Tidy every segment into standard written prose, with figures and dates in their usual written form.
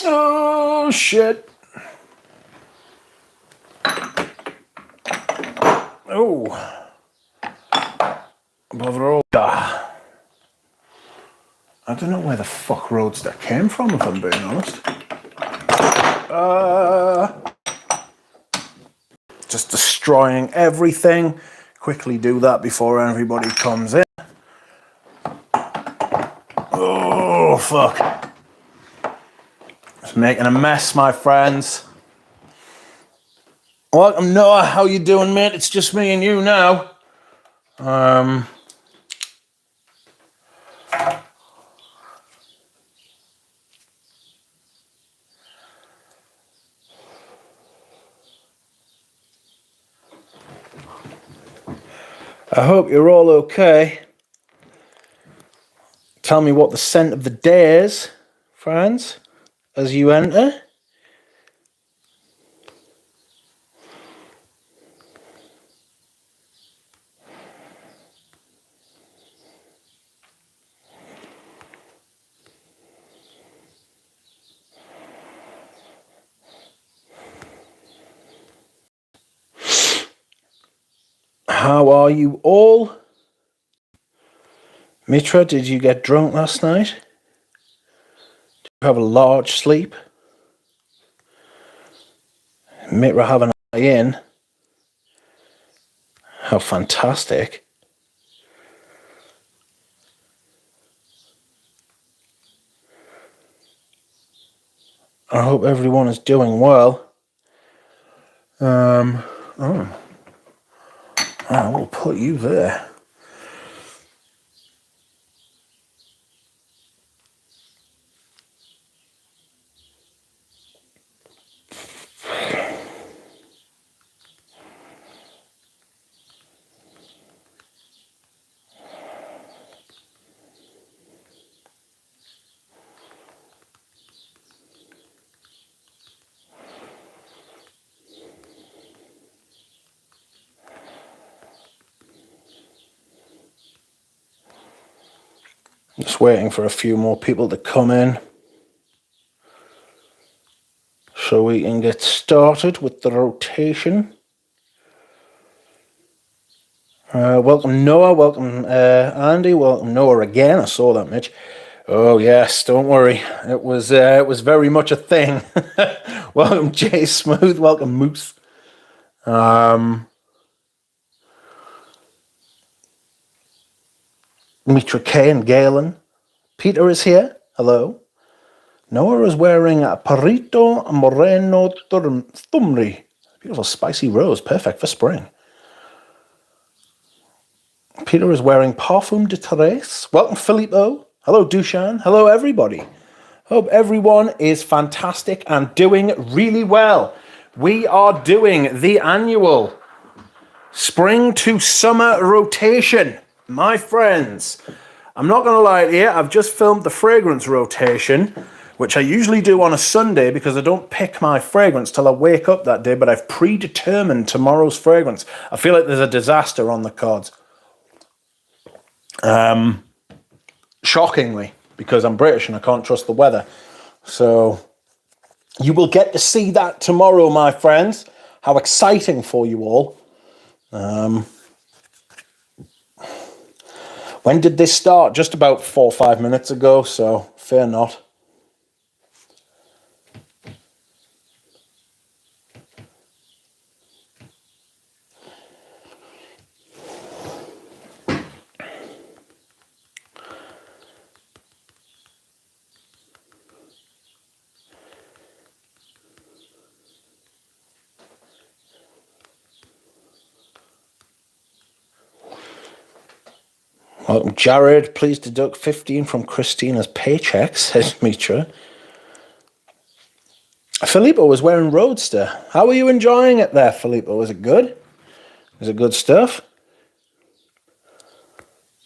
Oh, shit. Oh. Above the road. I don't know where the fuck Roadster came from, if I'm being honest. Just destroying everything. Quickly do that before everybody comes in. Oh, fuck. Just making a mess, my friends. Welcome, Noah. How you doing, mate? It's just me and you now. I hope you're all okay. Tell me what the scent of the day is, friends, as you enter. How are you all? Mitra, did you get drunk last night? Did you have a large sleep? Mitra have an eye in? How fantastic. I hope everyone is doing well. I will put you there. Just waiting for a few more people to come in so we can get started with the rotation. Welcome Noah, welcome Andy, welcome Noah again. I saw that, Mitch. Oh yes, don't worry. It was very much a thing. Welcome Jay Smooth, welcome Moose. Mitra K and Galen. Peter is here. Hello. Noah is wearing a Perito Moreno Thumri. Beautiful spicy rose, perfect for spring. Peter is wearing Parfum de Terrace. Welcome, Filippo. Hello, Dushan. Hello, everybody. Hope everyone is fantastic and doing really well. We are doing the annual spring to summer rotation, my friends. I'm not going to lie to you, I've just filmed the fragrance rotation, which I usually do on a Sunday because I don't pick my fragrance till I wake up that day, but I've predetermined tomorrow's fragrance. I feel like there's a disaster on the cards. Shockingly, because I'm British and I can't trust the weather. So you will get to see that tomorrow, my friends. How exciting for you all. When did this start? Just about 4 or 5 minutes ago, so fear not. Welcome, Jared. Please deduct 15 from Christina's paycheck, says Mitra. Filippo was wearing Roadster. How are you enjoying it there, Filippo? Was it good? Is it good stuff?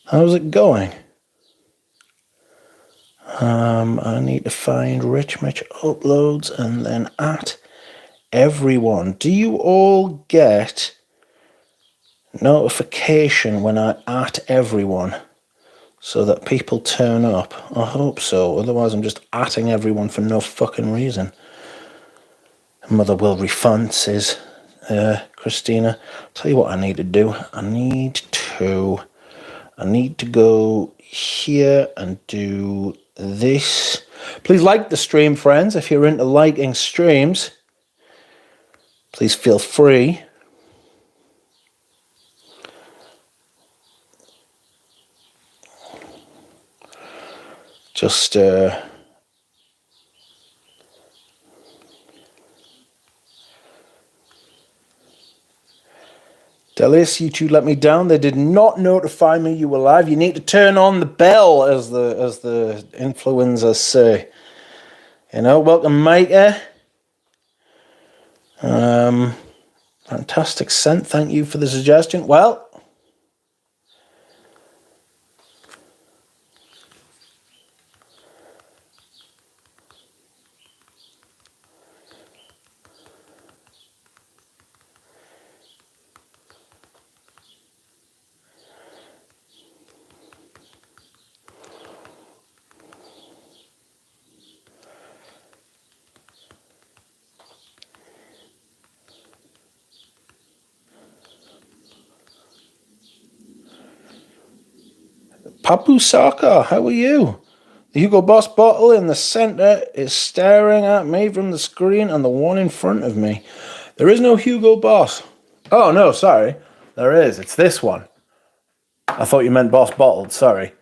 How's it going? I need to find Rich Mitch uploads and then at everyone. Do you all get notification when I at everyone? so that people turn up. I hope so. Otherwise, I'm just atting everyone for no fucking reason. Mother will refund, says Christina. Tell you what I need to do. I need to go here and do this. Please like the stream, friends. If you're into liking streams, please feel free. Just Delis, you two let me down. They did not notify me you were live. You need to turn on the bell, as the influencers say. You know, welcome, Micah. Fantastic scent. Thank you for the suggestion. Well, Papu Saka, how are you? The Hugo Boss bottle in the center is staring at me from the screen, and the one in front of me. There is no Hugo Boss. Oh, no, sorry. There is. It's this one. I thought you meant Boss Bottled. Sorry.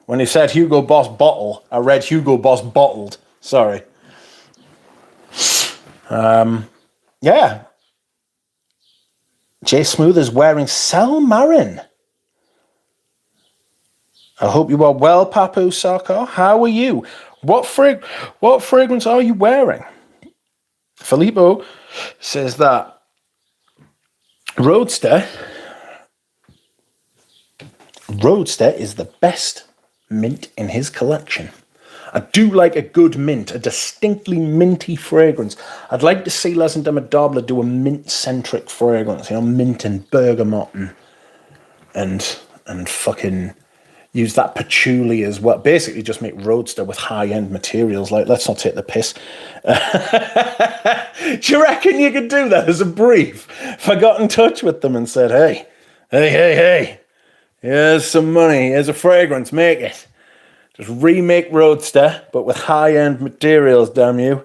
When you said Hugo Boss bottle, I read Hugo Boss Bottled. Sorry. Yeah. Jay Smooth is wearing Sel Marin. I hope you are well, Papu Sarkar. How are you? What fragrance are you wearing? Filippo says that Roadster is the best mint in his collection. I do like a good mint, a distinctly minty fragrance. I'd like to see Les and Demodable do a mint-centric fragrance, you know, mint and bergamot and fucking use that patchouli as well. Basically just make Roadster with high-end materials. Like, let's not take the piss. Do you reckon you could do that as a brief? If I got in touch with them and said, hey, here's some money, here's a fragrance, make it. Just remake Roadster, but with high-end materials, damn you.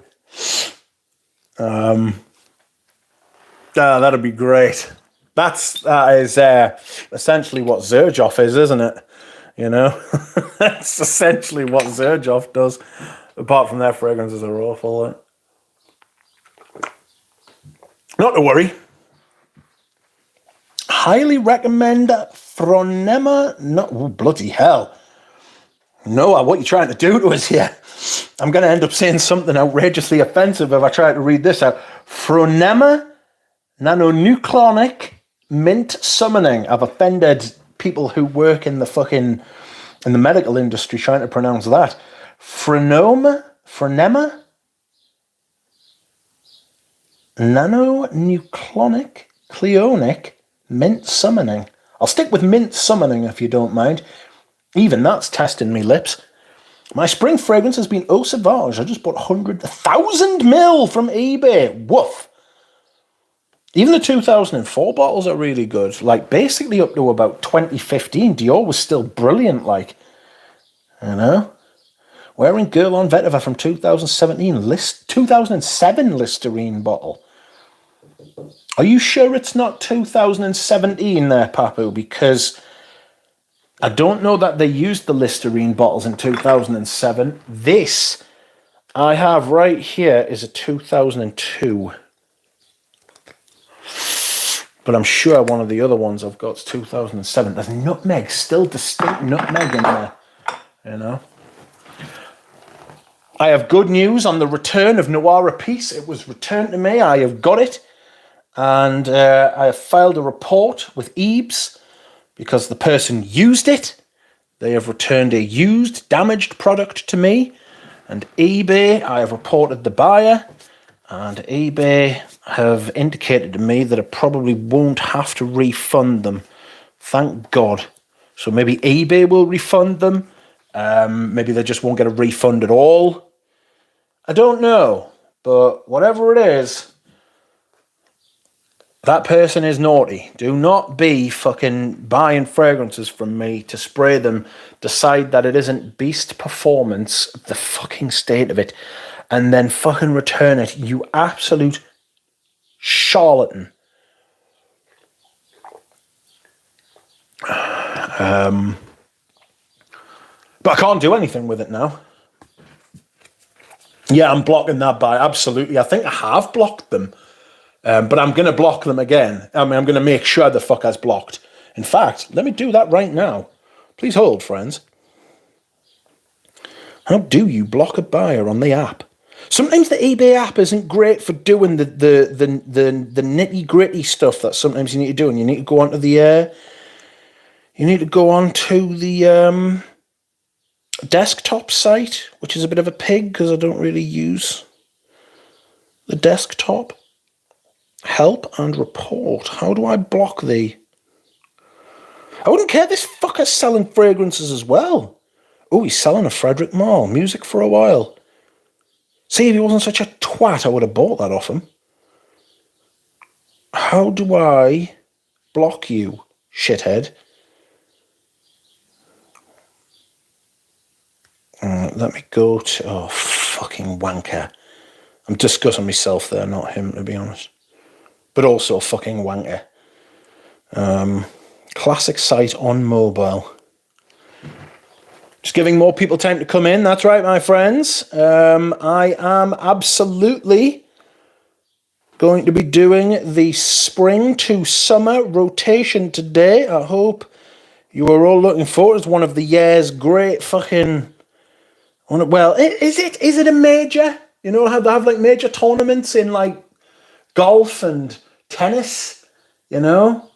That'd be great. That is essentially what Xerjoff is, isn't it? You know? That's essentially what Xerjoff does. Apart from their fragrances are awful. Like. Not to worry. Highly recommend Phronema. No, oh, bloody hell. Noah, what are you trying to do to us here? I'm going to end up saying something outrageously offensive if I try to read this out. Phronema nanonucleonic mint summoning. I've offended people who work in the medical industry trying to pronounce that. Phronema nanonucleonic cleonic mint summoning. I'll stick with mint summoning if you don't mind. Even that's testing me lips. My spring fragrance has been Eau Sauvage. I just bought 1,000 ml from eBay. Woof. Even the 2004 bottles are really good. Like, basically up to about 2015, Dior was still brilliant, like. You know? Wearing Girl on Vetiver from 2007 Listerine bottle. Are you sure it's not 2017 there, Papu? Because I don't know that they used the Listerine bottles in 2007. This I have right here is a 2002. But I'm sure one of the other ones I've got is 2007. There's nutmeg, still distinct nutmeg in there. You know? I have good news on the return of Noir Peace. It was returned to me. I have got it. And I have filed a report with Ebs because the person used it. They have returned a used, damaged product to me. And eBay, I have reported the buyer. And eBay have indicated to me that I probably won't have to refund them. Thank God. So maybe eBay will refund them. Maybe they just won't get a refund at all. I don't know. But whatever it is, that person is naughty. Do not be fucking buying fragrances from me to spray them, decide that it isn't beast performance, the fucking state of it, and then fucking return it. You absolute charlatan. But I can't do anything with it now. Yeah, I'm blocking that buy. Absolutely. I think I have blocked them. But I'm going to block them again. I mean, I'm going to make sure the fucker's blocked. In fact, let me do that right now. Please hold, friends. How do you block a buyer on the app? Sometimes the eBay app isn't great for doing the nitty gritty stuff that sometimes you need to do, and you need to go onto the desktop site, which is a bit of a pig because I don't really use the desktop. Help and report. How do I block the... I wouldn't care. This fucker's selling fragrances as well. Oh, he's selling a Frederick Malle. Music for a while. See, if he wasn't such a twat, I would have bought that off him. How do I block you, shithead? Let me go to... Oh, fucking wanker. I'm discussing myself there, not him, to be honest. But also fucking wanker. Classic site on mobile. Just giving more people time to come in. That's right, my friends. I am absolutely going to be doing the spring to summer rotation today. I hope you are all looking forward. It's one of the year's great fucking... Well, is it a major? You know how they have like major tournaments in like golf and tennis, you know?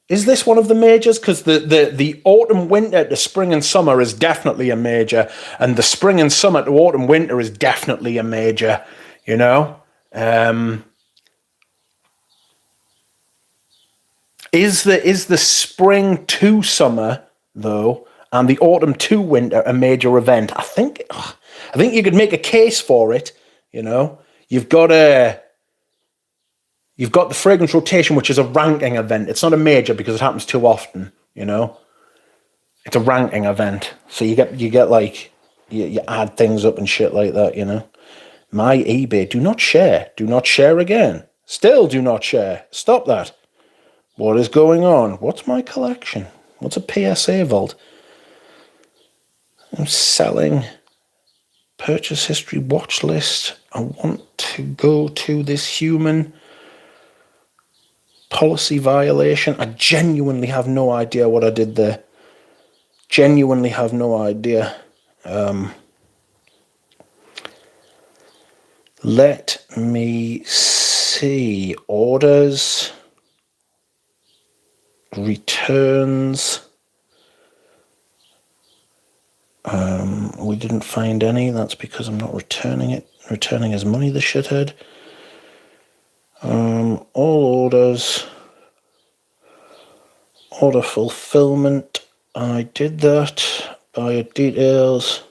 Is this one of the majors? Because the autumn, winter to spring and summer is definitely a major, and the spring and summer to autumn, winter is definitely a major, you know? Is the spring to summer, though, and the autumn to winter a major event? I think you could make a case for it, you know? You've got the fragrance rotation, which is a ranking event. It's not a major because it happens too often, you know? It's a ranking event. So you get like, you add things up and shit like that, you know? My eBay, do not share. Do not share again. Still do not share. Stop that. What is going on? What's my collection? What's a PSA vault? I'm selling purchase history watch list. I want to go to this human policy violation. I genuinely have no idea what I did there. Genuinely have no idea. Let me see. Orders. Returns. We didn't find any. That's because I'm not returning it. Returning his money, the shithead. All orders. Order fulfillment. I did that. Buyer details.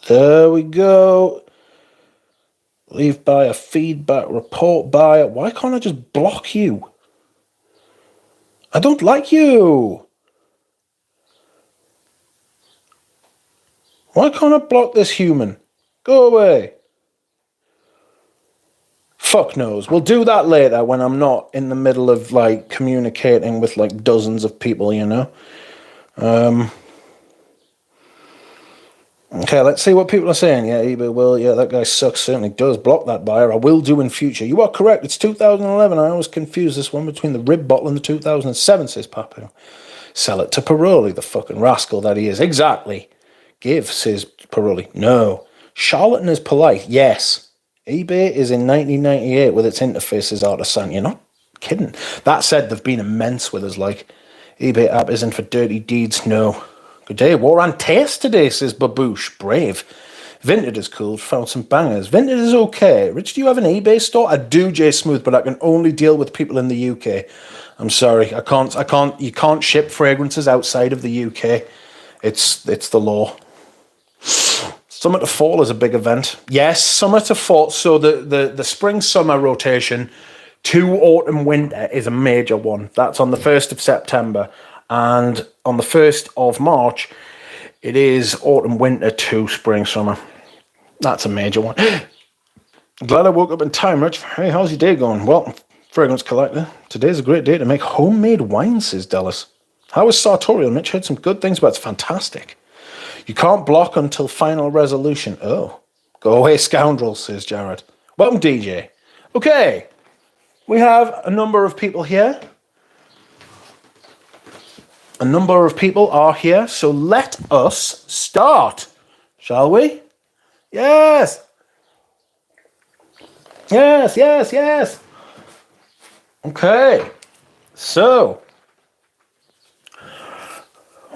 There we go. Leave buyer feedback. Report buyer. Why can't I just block you? I don't like you. Why can't I block this human? Go away. Fuck knows. We'll do that later when I'm not in the middle of like communicating with like dozens of people, you know. Okay, let's see what people are saying. Yeah, eBay will. Yeah, that guy sucks. Certainly does. Block that buyer. I will do in future. You are correct. It's 2011. I always confuse this one between the rib bottle and the 2007, says Papu. Sell it to Paroli, the fucking rascal that he is. Exactly. Give, says Paroli. No. Charlatan is polite. Yes. eBay is in 1998 with its interfaces out of sight. You're not kidding. That said, they've been immense with us. Like, eBay app isn't for dirty deeds. No. Good day. War and taste today, says Baboosh. Brave. Vinted is cool. Found some bangers. Vinted is okay. Rich, do you have an eBay store? I do, J Smooth, but I can only deal with people in the UK. I'm sorry, I can't. You can't ship fragrances outside of the UK. It's the law. Summer to fall is a big event. Yes, summer to fall. So the spring summer rotation to autumn winter is a major one. That's on the 1st of September, and on the 1st of March, it is autumn winter to spring summer. That's a major one. Glad I woke up in time, Rich. Hey, how's your day going? Well, Fragrance Collector, today's a great day to make homemade wine, says Dallas. How is Sartorial, Mitch? Heard some good things about it. It's fantastic. You can't block until final resolution. Oh, go away, scoundrel, says Jared. Welcome, DJ. Okay, we have a number of people here. A number of people are here, so let us start, shall we? Yes. Yes, yes, yes. Okay, so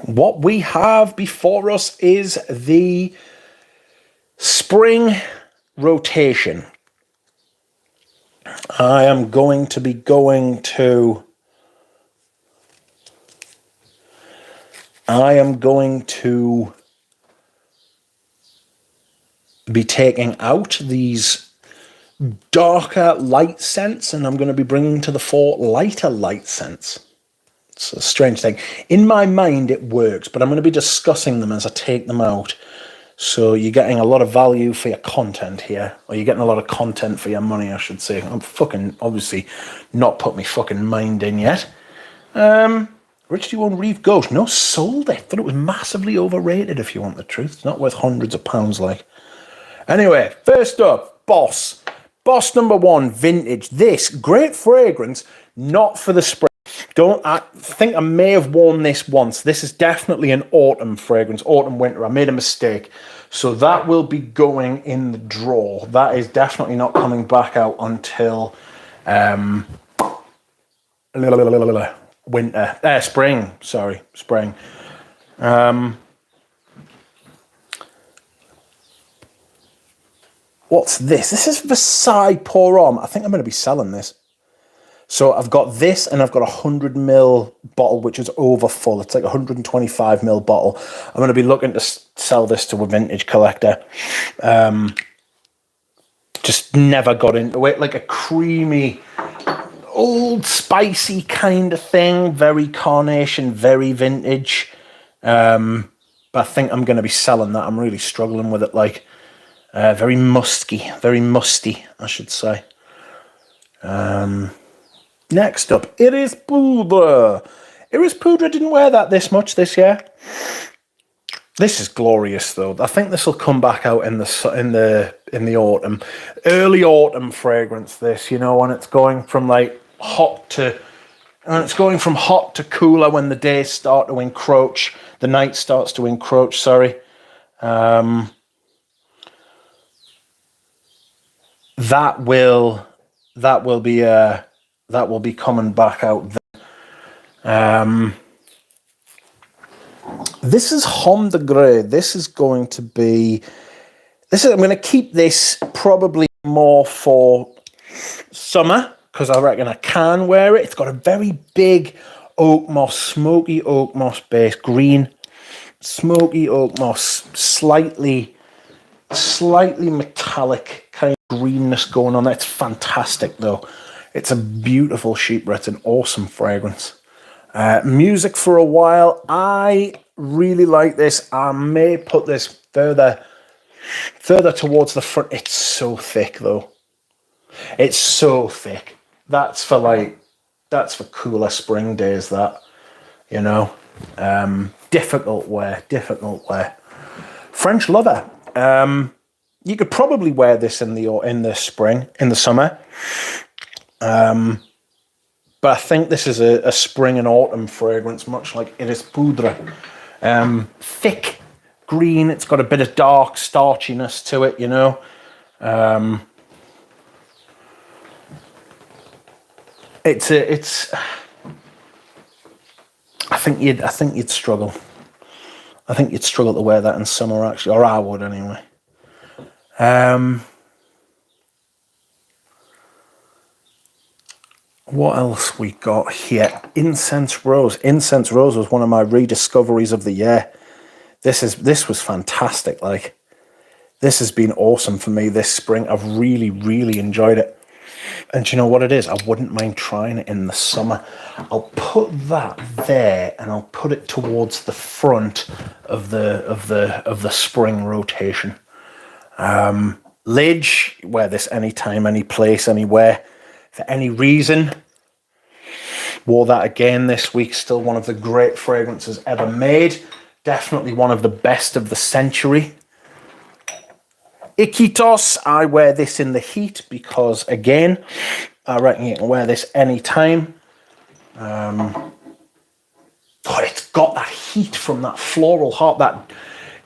what we have before us is the spring rotation. I am going to be taking out these darker light scents, and I'm going to be bringing to the fore lighter light scents. It's a strange thing. In my mind, it works, but I'm going to be discussing them as I take them out. So you're getting a lot of value for your content here, or you're getting a lot of content for your money, I should say. I'm fucking obviously not put my fucking mind in yet. Rich, do you own Reeve Ghost? No, sold it. Thought it was massively overrated, if you want the truth. It's not worth hundreds of pounds, like. Anyway, first up, Boss. Boss number 1, vintage. This great fragrance, not for the spring. I think I may have worn this once. This is definitely an autumn fragrance, autumn winter. I made a mistake. So that will be going in the drawer. That is definitely not coming back out until spring. Sorry, spring. What's this? This is Versailles Pour Homme. I think I'm going to be selling this. So I've got this, and I've got a 100ml bottle, which is over full. It's like a 125ml bottle. I'm going to be looking to sell this to a vintage collector. Just never got into it. Like a creamy, old, spicy kind of thing. Very carnation, very vintage. But I think I'm going to be selling that. I'm really struggling with it. Like, very musty, I should say. Next up, Iris Poudre. Iris Poudre didn't wear that this much this year. This is glorious, though. I think this will come back out in the autumn, early autumn fragrance. This, you know, when it's going from like hot to cooler when the days start to encroach, the night starts to encroach. Sorry. That will be coming back out then. This is Homme de Grès. I'm going to keep this probably more for summer, because I reckon I can wear it. It's got a very big oak moss, smoky oak moss base, green, smoky oak moss, slightly metallic kind of greenness going on there. It's fantastic, though. It's a beautiful Chypre. It's an awesome fragrance. Music for a while. I really like this. I may put this further towards the front. It's so thick, though. It's so thick. That's for cooler spring days, that, you know. Difficult wear. French Lover. You could probably wear this in the spring, in the summer. But I think this is a spring and autumn fragrance, much like Iris Poudre. Thick green. It's got a bit of dark starchiness to it, you know. I think you'd struggle. I think you'd struggle to wear that in summer, actually, or I would anyway. What else we got here? Incense Rose. Incense Rose was one of my rediscoveries of the year. This was fantastic. Like, this has been awesome for me this spring. I've really, really enjoyed it. And do you know what it is? I wouldn't mind trying it in the summer. I'll put that there, and I'll put it towards the front of the spring rotation. Lidge, wear this anytime, any place, anywhere, for any reason. Wore that again this week. Still one of the great fragrances ever made. Definitely one of the best of the century. Iquitos, I wear this in the heat because, again, I reckon you can wear this anytime. It's got that heat from that floral heart, that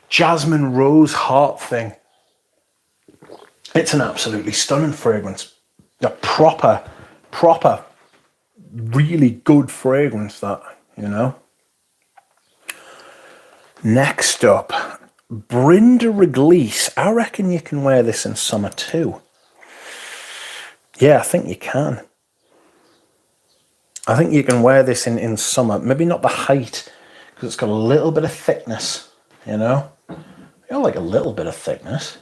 jasmine rose heart thing. It's an absolutely stunning fragrance. A proper, really good fragrance, that, you know. Next up, Brynda Reglisse. I reckon you can wear this in summer too. Yeah, I think you can. I think you can wear this in summer. Maybe not the height, because it's got a little bit of thickness, you know. I like a little bit of thickness.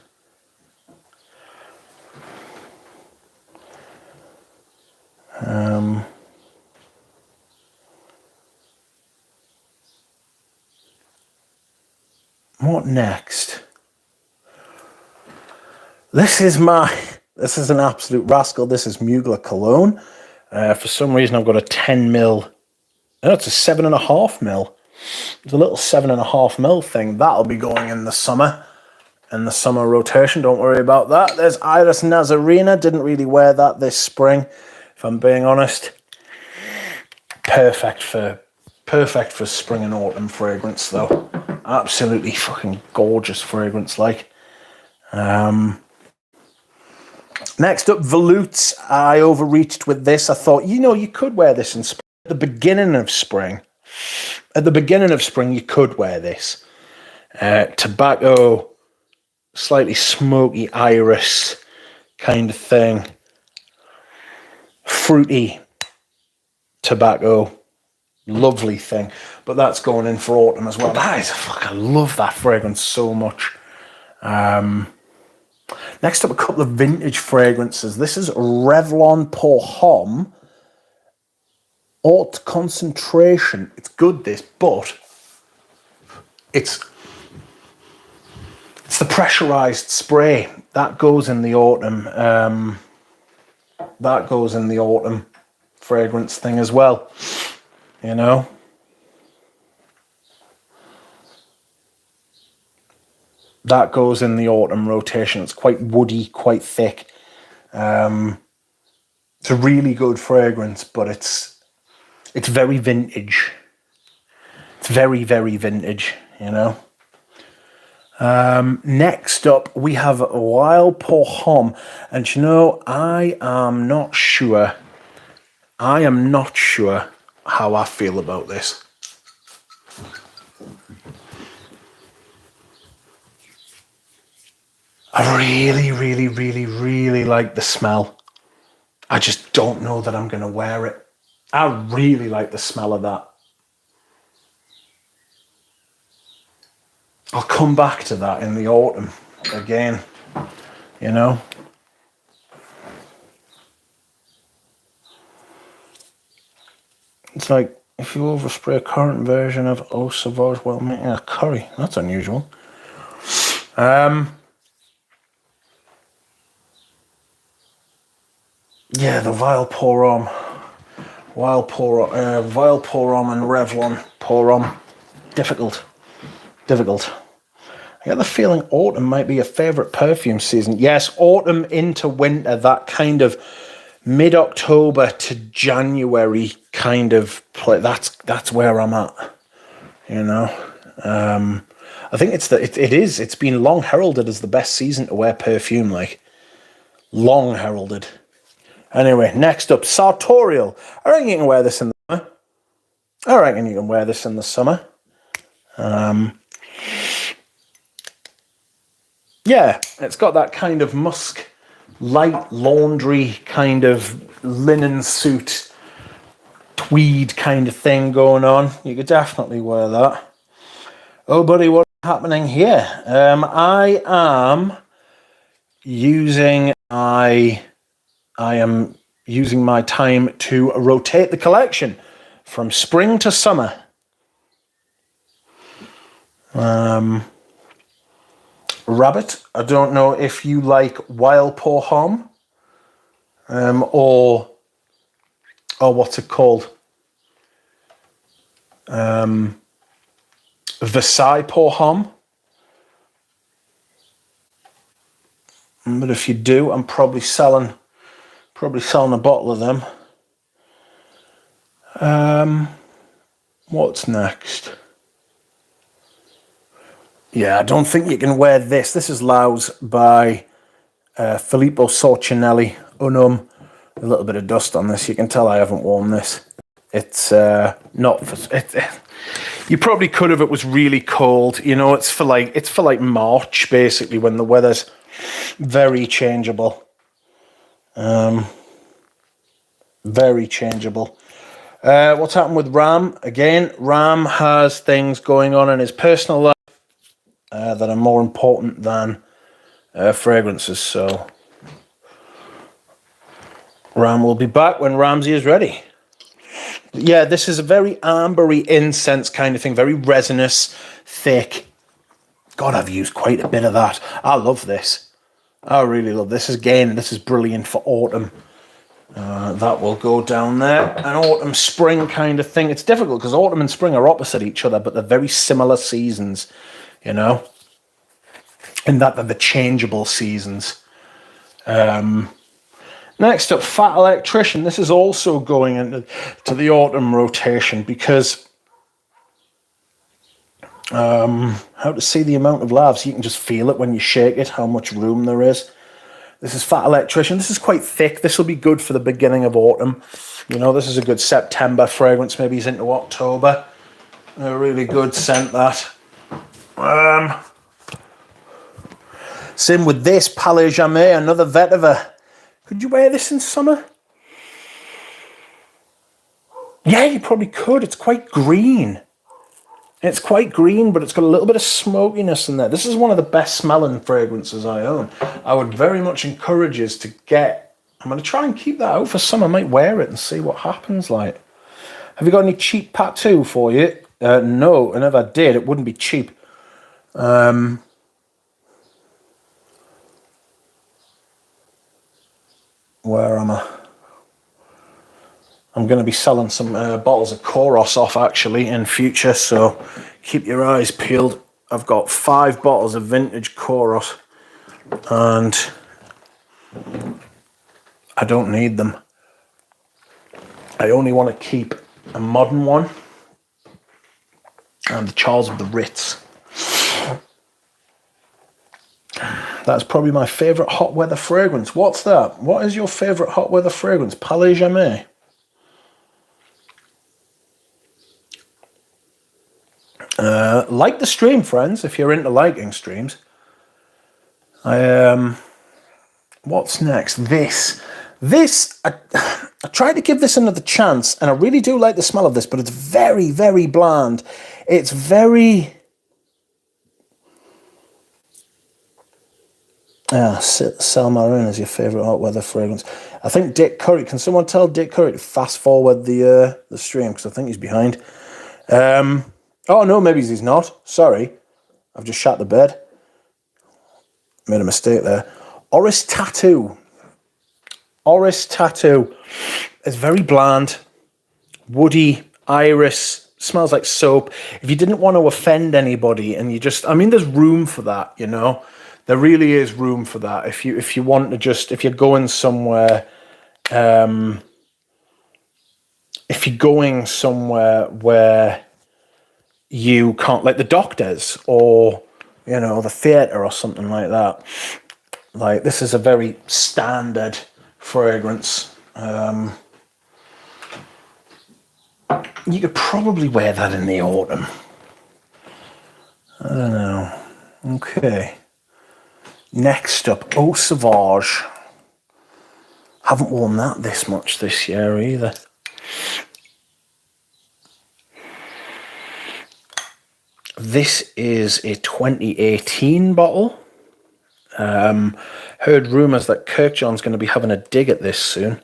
What next? This is an absolute rascal. This is Mugler Cologne. For some reason, I've got a 10 mil. No, it's a 7.5 mil. It's a little 7.5 mil thing. That'll be going in the summer. In the summer rotation, don't worry about that. There's Iris Nazarena. Didn't really wear that this spring, if I'm being honest. Perfect for spring and autumn fragrance, though. Absolutely fucking gorgeous fragrance, like. Next up, Volutes. I overreached with this. I thought, you could wear this in spring. At the beginning of spring, you could wear this. Tobacco, slightly smoky iris kind of thing. Fruity tobacco. Lovely thing. But that's going in for autumn as well. I love that fragrance so much. Next up, a couple of vintage fragrances. This is Revlon Pour Homme Haute Concentration. It's good, this, but it's the pressurized spray. That goes in the autumn. That goes in the autumn fragrance thing as well. You know? That goes in the autumn rotation. It's quite woody, quite thick. It's a really good fragrance, but it's very vintage. It's very, very vintage, you know? Next up, we have Wild Pour Homme. And I am not sure how I feel about this. I really, really, really, really like the smell. I just don't know that I'm going to wear it. I really like the smell of that. I'll come back to that in the autumn again, you know. It's like if you overspray a current version of Eau Sauvage while making a curry. That's unusual. Yeah, the Vial Pour Homme. Vial Pour Homme and Revlon Pour Homme. Difficult. I get the feeling autumn might be a favourite perfume season. Yes, autumn into winter, that kind of mid-October to January kind of play. That's where I'm at, you know. I think it's been long heralded as the best season to wear perfume, like long heralded. Anyway, next up, Sartorial. I reckon you can wear this in the summer. yeah, it's got that kind of musk, light laundry kind of linen suit, tweed kind of thing going on. You could definitely wear that. Oh, buddy, what's happening here? I am using I am using my time to rotate the collection from spring to summer. Rabbit, I don't know if you like wild pour homme, or what's it called? Versailles pour homme. But if you do, I'm probably selling a bottle of them. What's next? Yeah, I don't think you can wear this. This is Laus by Filippo Sorcinelli. Unum. A little bit of dust on this. You can tell I haven't worn this. It's not for it. You probably could have. It was really cold. You know, it's for like March basically, when the weather's very changeable. Very changeable. What's happened with Ram? Again, Ram has things going on in his personal life that are more important than fragrances. So Ram will be back when Ramsey is ready. Yeah, this is a very ambery incense kind of thing, very resinous, thick. God, I've used quite a bit of that. I love this. I really love this. Again, this is brilliant for autumn. That will go down there. An autumn spring kind of thing. It's difficult because autumn and spring are opposite each other, but they're very similar seasons, you know, in that they're the changeable seasons. Next up, Fat Electrician. This is also going into the autumn rotation because how to see the amount of laughs. You can just feel it when you shake it, how much room there is. This is Fat Electrician. This is quite thick. This will be good for the beginning of autumn. You know, this is a good September fragrance. Maybe it's into October. A really good scent, that. Same with this, Palais Jamais, another vetiver. Could you wear this in summer? Yeah, you probably could. It's quite green. It's quite green, but it's got a little bit of smokiness in there. This is one of the best smelling fragrances I own. I would very much encourage you to get... I'm going to try and keep that out for summer. I might wear it and see what happens like. Have you got any cheap Patou for you? No, and if I did, it wouldn't be cheap. Where am I? I'm going to be selling some bottles of Koros off actually in future, so keep your eyes peeled. I've got 5 bottles of vintage Koros and I don't need them. I only want to keep a modern one and the Charles of the Ritz. That's probably my favourite hot weather fragrance. What's that? What is your favourite hot weather fragrance? Palais Jamais. Like the stream, friends, if you're into liking streams. What's next? This, I tried to give this another chance, and I really do like the smell of this, but it's very, very bland. It's very... Salmarin is your favourite hot weather fragrance. I think Dick Curry, can someone tell Dick Curry to fast forward the stream, because I think he's behind. Oh, no, maybe he's not. Sorry. I've just shut the bed. Made a mistake there. Oris Tattoo. Oris Tattoo. It's very bland. Woody. Iris. Smells like soap. If you didn't want to offend anybody and you just... I mean, there's room for that, you know? There really is room for that. If you want to just... If you're going somewhere... if you're going somewhere where... you can't, like the Doctors or, you know, the theatre or something like that. Like, this is a very standard fragrance. You could probably wear that in the autumn. I don't know. Okay. Next up, Eau Sauvage. Haven't worn that this much this year either. This is a 2018 bottle. Heard rumours that Kirkjohn's going to be having a dig at this soon.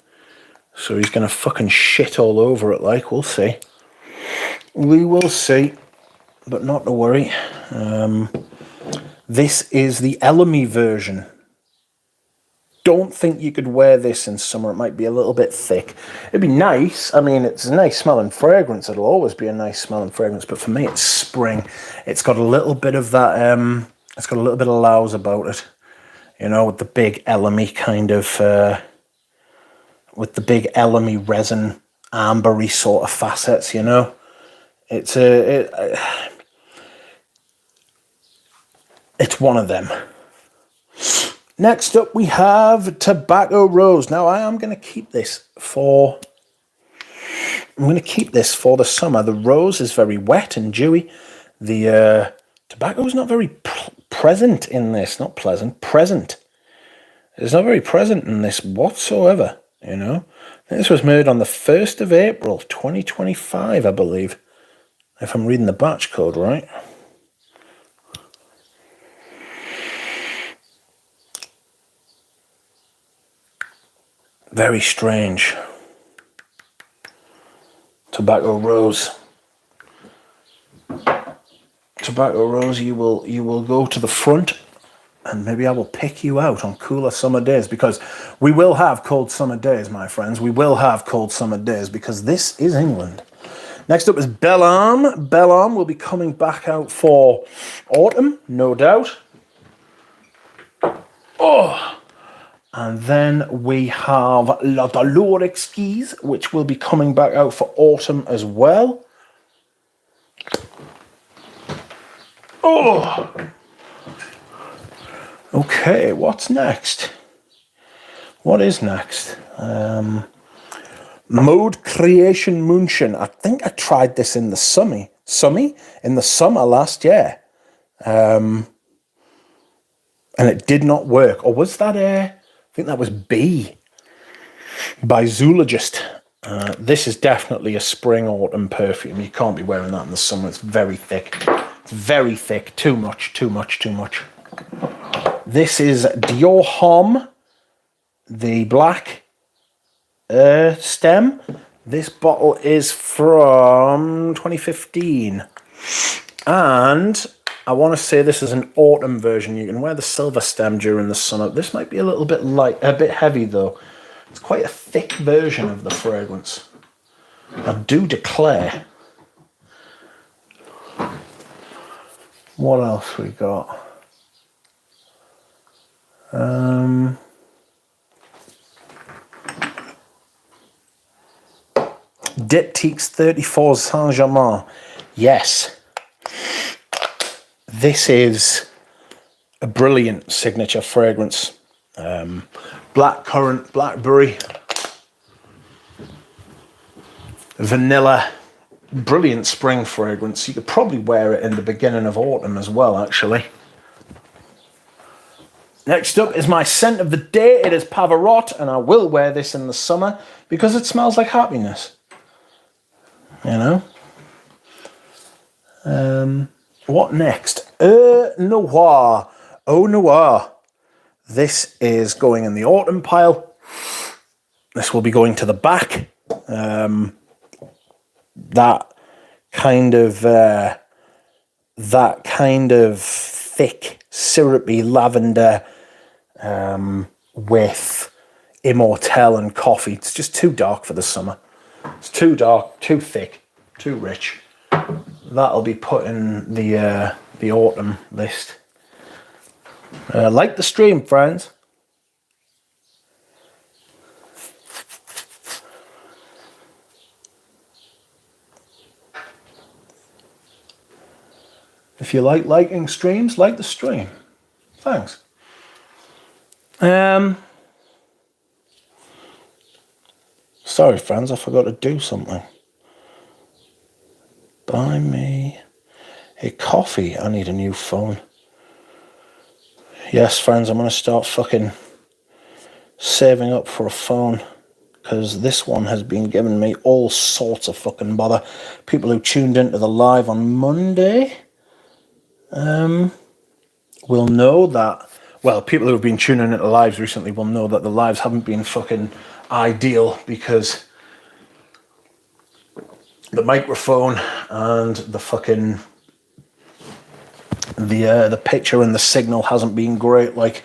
So he's going to fucking shit all over it, like, we'll see. We will see, but not to worry. This is the Elamy version. Don't think you could wear this in summer. It might be a little bit thick. It'd be nice. I mean, it's a nice smelling fragrance. It'll always be a nice smelling fragrance. But for me, it's spring. It's got a little bit of that. It's got a little bit of louse about it. You know, with the big Elamy kind of, with the big Elamy resin, ambery sort of facets. You know, it's it's one of them. Next up, we have Tobacco Rose. Now, I am going to keep this for... I'm going to keep this for the summer. The rose is very wet and dewy. The tobacco is not very present in this. Not pleasant. Present. It's not very present in this whatsoever, you know. This was made on the 1st of April, 2025, I believe. If I'm reading the batch code right. Very strange. Tobacco Rose. Tobacco Rose, you will go to the front and maybe I will pick you out on cooler summer days, because we will have cold summer days, my friends. We will have cold summer days because this is England. Next up is Belle Arme. Belle Arme will be coming back out for autumn, no doubt. Oh! And then we have La Dolor Exquise, which will be coming back out for autumn as well. Oh! Okay, what's next? What is next? Mode Creation München. I think I tried this in the summer last year. And it did not work. Or was that I think that was B by Zoologist. This is definitely a spring-autumn perfume. You can't be wearing that in the summer. It's very thick. It's very thick. Too much, too much, too much. This is Dior Homme, the black stem. This bottle is from 2015. And I want to say this is an autumn version. You can wear the silver stem during the summer. This might be a little bit light, a bit heavy though. It's quite a thick version of the fragrance. I do declare. What else we got? Diptyque's 34 Saint-Germain. Yes. This is a brilliant signature fragrance. Blackcurrant, blackberry, vanilla. Brilliant spring fragrance. You could probably wear it in the beginning of autumn as well, actually. Next up is my scent of the day. It is Pavarotti, and I will wear this in the summer because it smells like happiness. You know? What next? Noir. Eau Noir. This is going in the autumn pile. This will be going to the back. That kind of thick, syrupy lavender with Immortelle and coffee. It's just too dark for the summer. It's too dark, too thick, too rich. That'll be put in the autumn list. Like the stream, friends. If you like liking streams, like the stream. Thanks. Sorry, friends, I forgot to do something. Buy me a coffee. I need a new phone. Yes, friends, I'm going to start fucking saving up for a phone, because this one has been giving me all sorts of fucking bother. People who tuned into the live on Monday will know that, well, people who have been tuning into lives recently will know that the lives haven't been fucking ideal, because the microphone and the fucking the picture and the signal hasn't been great, like,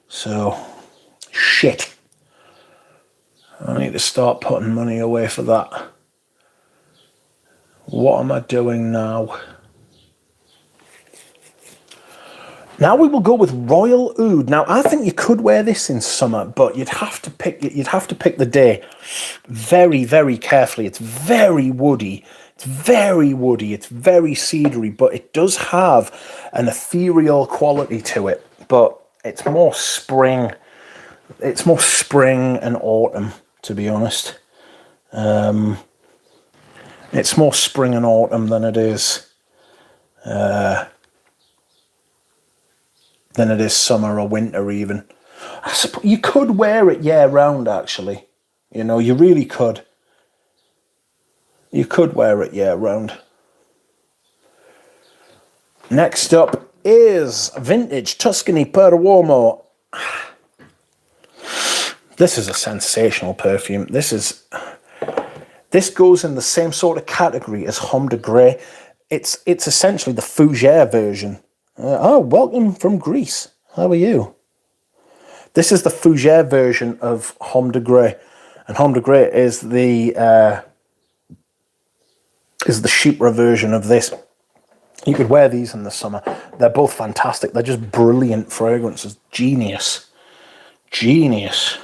so shit. I need to start putting money away for that. What am I doing now? Now we will go with Royal Oud. Now I think you could wear this in summer, but you'd have to pick the day very, very carefully. It's very woody. It's very woody. It's very cedary, but it does have an ethereal quality to it. But it's more spring. It's more spring and autumn, to be honest. It's more spring and autumn than it is summer or winter even. I suppose you could wear it year round, actually. You know, you really could. You could wear it year round. Next up is Vintage Tuscany Per Uomo. This is a sensational perfume. This goes in the same sort of category as Homme de Grès. It's essentially the Fougère version. Welcome from Greece. How are you? This is the Fougère version of Homme de Grès, and Homme de Grès is the Chypre version of this. You could wear these in the summer. They're both fantastic. They're just brilliant fragrances. Genius. Genius.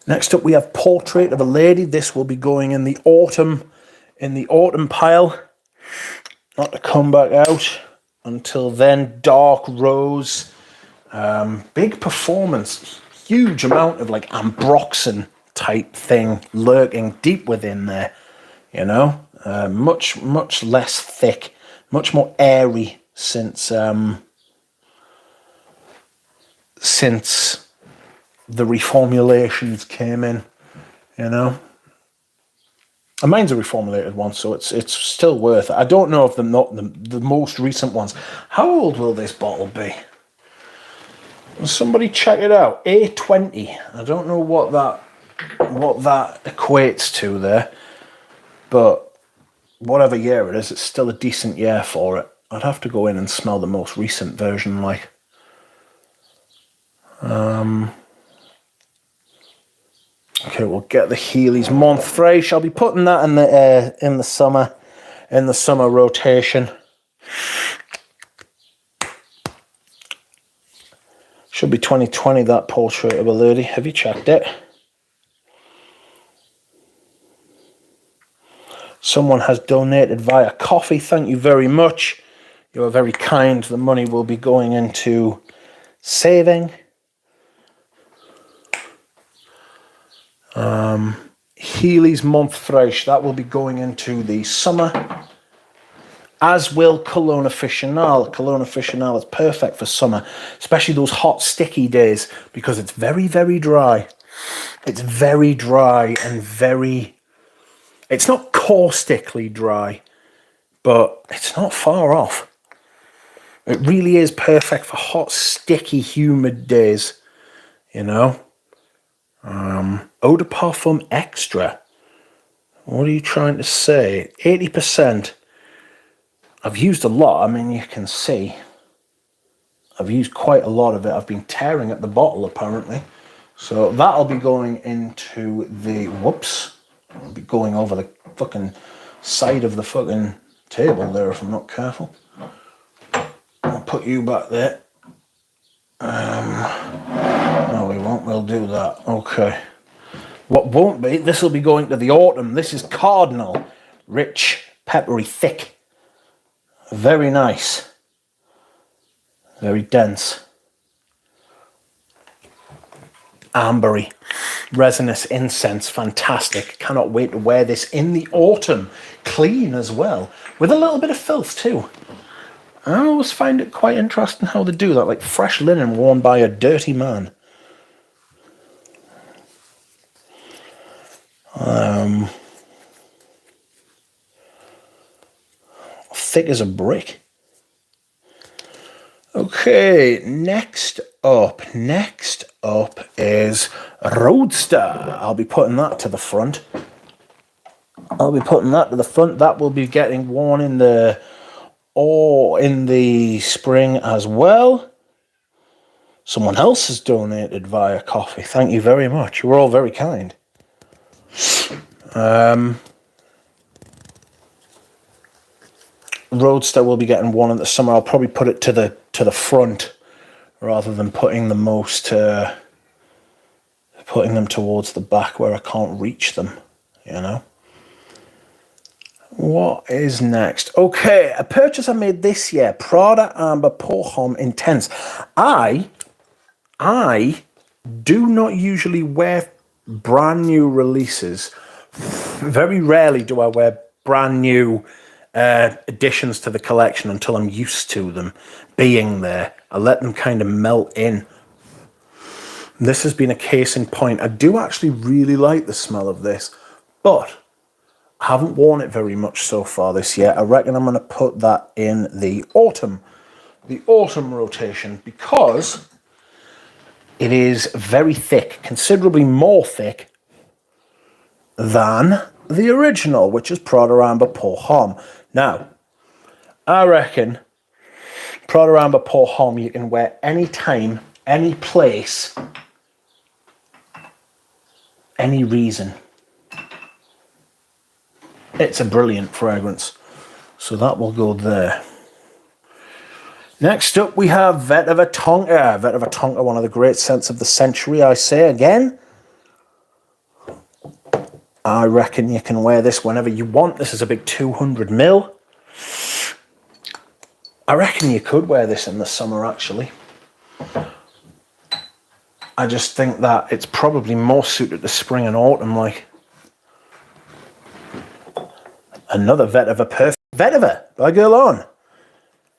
Next up, we have Portrait of a Lady. This will be going in the autumn pile. Not to come back out until then. Dark Rose. Big performance. Huge amount of like ambroxan type thing lurking deep within there. You know? Much less thick. Much more airy since the reformulations came in, you know. And mine's a reformulated one, so it's still worth it. I don't know if the most recent ones. How old will this bottle be? Somebody check it out. A20. I don't know what that equates to there, but whatever year it is, it's still a decent year for it. I'd have to go in and smell the most recent version, like. Okay, we'll get the Healy's Monthfresh. I'll be putting that in the summer rotation. Should be 2020, that Portrait of a Lady. Have you checked it? Someone has donated via coffee. Thank you very much. You are very kind. The money will be going into saving. Healy's Monthfresh, that will be going into the summer, as will Cologne Officinale. Cologne Officinale is perfect for summer, especially those hot, sticky days, because it's very, very dry. It's very dry and it's not caustically dry, but it's not far off. It really is perfect for hot, sticky, humid days, you know. Eau de Parfum Extra. What are you trying to say? 80%. I've used a lot. I mean, you can see. I've used quite a lot of it. I've been tearing at the bottle, apparently. So that'll be going into the... Whoops. I'll be going over the fucking side of the fucking table there if I'm not careful. I'll put you back there. No, we won't. We'll do that. Okay. What won't be, this will be going to the autumn. This is Cardinal. Rich, peppery, thick. Very nice. Very dense. Ambery. Resinous incense. Fantastic. Cannot wait to wear this in the autumn. Clean as well. With a little bit of filth too. I always find it quite interesting how they do that, like fresh linen worn by a dirty man. Thick as a brick. Okay, next up is Roadster. I'll be putting that to the front. That will be getting worn in the spring as well. Someone else has donated via coffee. Thank you very much. You were all very kind. Roadster will be getting worn in the summer. I'll probably put it to the front rather than putting them towards the back where I can't reach them, you know. What is next? Okay, a purchase I made this year, Prada Amber Pour Homme Intense. I do not usually wear brand new releases. Very rarely do I wear brand new additions to the collection until I'm used to them being there. I let them kind of melt in. This has been a case in point. I do actually really like the smell of this, but I haven't worn it very much so far this year. I reckon I'm going to put that in the autumn rotation, because it is very thick, considerably more thick than the original, which is Prada Amber Pour Homme. Now, I reckon Prada Amber Pour Homme you can wear anytime, any place, any reason. It's a brilliant fragrance. So that will go there. Next up, we have Vetiver Tonka. Vetiver Tonka, one of the great scents of the century, I say again. I reckon you can wear this whenever you want. This is a big 200ml. I reckon you could wear this in the summer, actually. I just think that it's probably more suited to spring and autumn, like. Another Vetiver Perfect. Vetiver by Guerlain.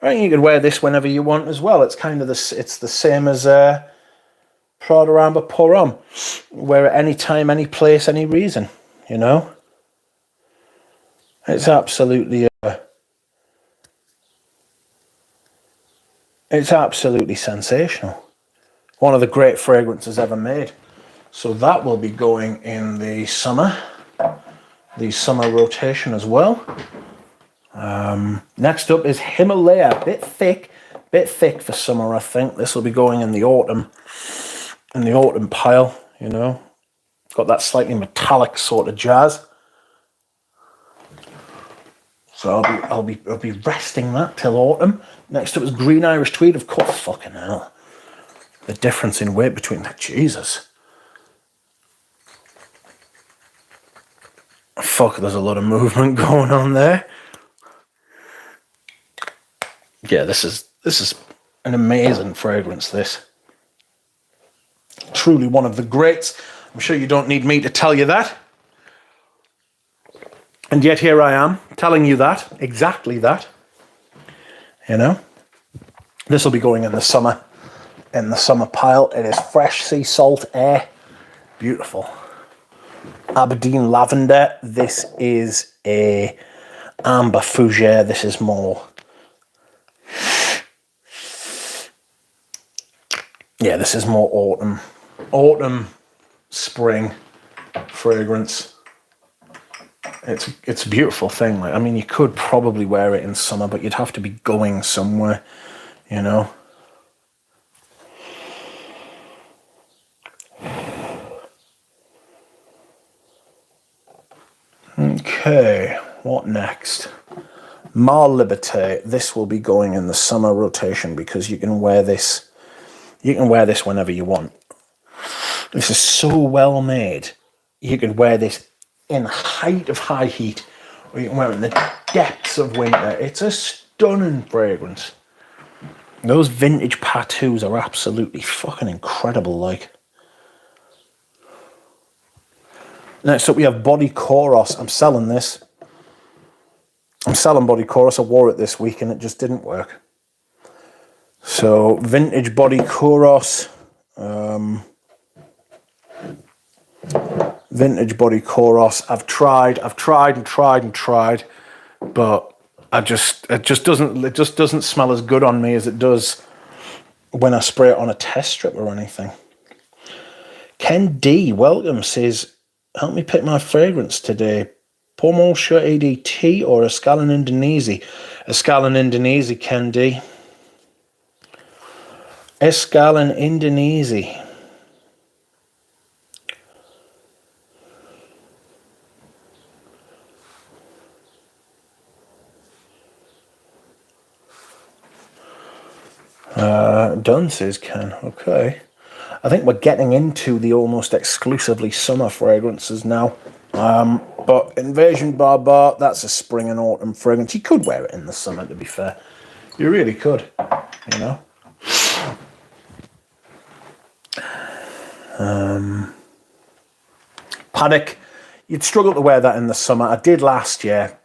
I reckon you could wear this whenever you want as well. It's kind of the same as Prada Amber Pour Homme. Wear it any time, any place, any reason. You know, it's absolutely sensational. One of the great fragrances ever made. So that will be going in the summer rotation as well. Next up is Himalaya. Bit thick for summer, I think. This will be going in the autumn pile, you know. Got that slightly metallic sort of jazz. So I'll be resting that till autumn. Next up is Green Irish Tweed, of course. Fucking hell. The difference in weight between that, Jesus. Fuck, there's a lot of movement going on there. Yeah, this is an amazing fragrance, this. Truly one of the greats. I'm sure you don't need me to tell you that. And yet here I am, telling you that, exactly that. You know? This will be going in the summer pile. It is fresh sea salt air. Beautiful. Aberdeen Lavender. This is a Amber Fougere. This is more... Yeah, this is more autumn, spring fragrance. It's a beautiful thing. Like, I mean, you could probably wear it in summer, but you'd have to be going somewhere, you know. Okay, what next? Mar Liberté. This will be going in the summer rotation because you can wear this. You can wear this whenever you want. This is so well made. You can wear this in the height of high heat, or you can wear it in the depths of winter. It's a stunning fragrance. Those vintage patous are absolutely fucking incredible, like. Next up, we have Body Chorus. I'm selling this. I'm selling Body Chorus. I wore it this week and it just didn't work. So vintage body Kouros. Vintage body Kouros. I've tried and tried, but it just doesn't smell as good on me as it does when I spray it on a test strip or anything. Ken D, welcome, says, help me pick my fragrance today. Pomolsha ADT or Escalon Indonesi? Escalon Indonesi, Ken D. Escalon Indonesi. Done, says Ken. Okay. I think we're getting into the almost exclusively summer fragrances now. But Invasion Barbar, that's a spring and autumn fragrance. You could wear it in the summer, to be fair. You really could, you know. Paddock, you'd struggle to wear that in the summer. I did last year.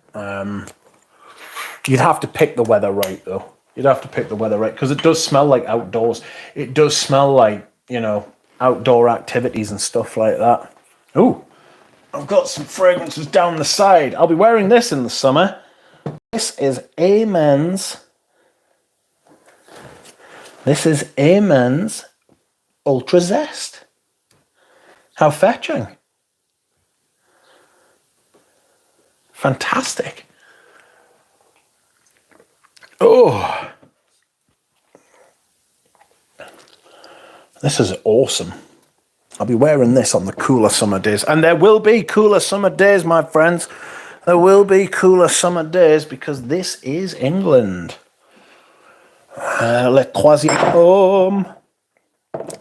You'd have to pick the weather right, though. You'd have to pick the weather right, because it does smell like outdoors. It does smell like, you know, outdoor activities and stuff like that. Ooh, I've got some fragrances down the side. I'll be wearing this in the summer. This is Amen's. This is Amen's Ultra Zest. How fetching. Fantastic. Oh, this is awesome. I'll be wearing this on the cooler summer days. And there will be cooler summer days, my friends. There will be cooler summer days because this is England. Le Troisième Homme.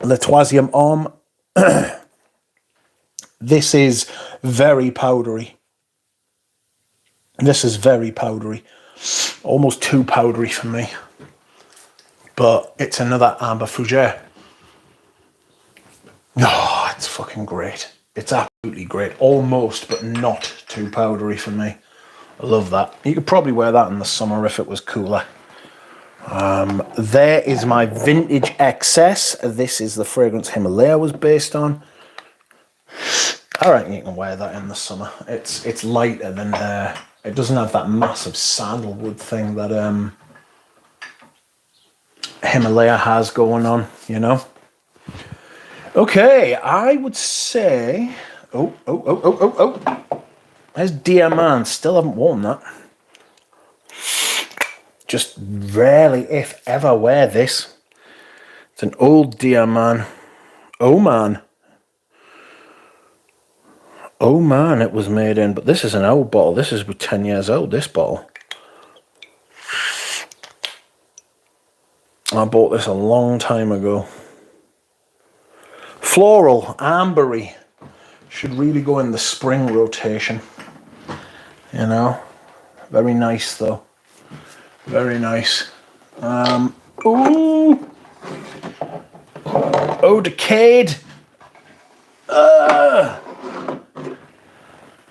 Le Troisième Homme. This is very powdery. This is very powdery. Almost too powdery for me. But it's another Amber Fougere. No, it's fucking great. It's absolutely great. Almost, but not too powdery for me. I love that. You could probably wear that in the summer if it was cooler. There is my Vintage XS. This is the fragrance Himalaya was based on. I reckon you can wear that in the summer. It's lighter than... it doesn't have that massive sandalwood thing that Himalaya has going on, you know? Okay, I would say... Oh. There's Diamant. Still haven't worn that. Just rarely, if ever, wear this. It's an old Diamant. Oh, man. Oh, man, it was made in... But this is an old bottle. This is 10 years old, this bottle. I bought this a long time ago. Floral, ambery. Should really go in the spring rotation. You know? Very nice, though. Very nice. Ooh! Eau de Cade.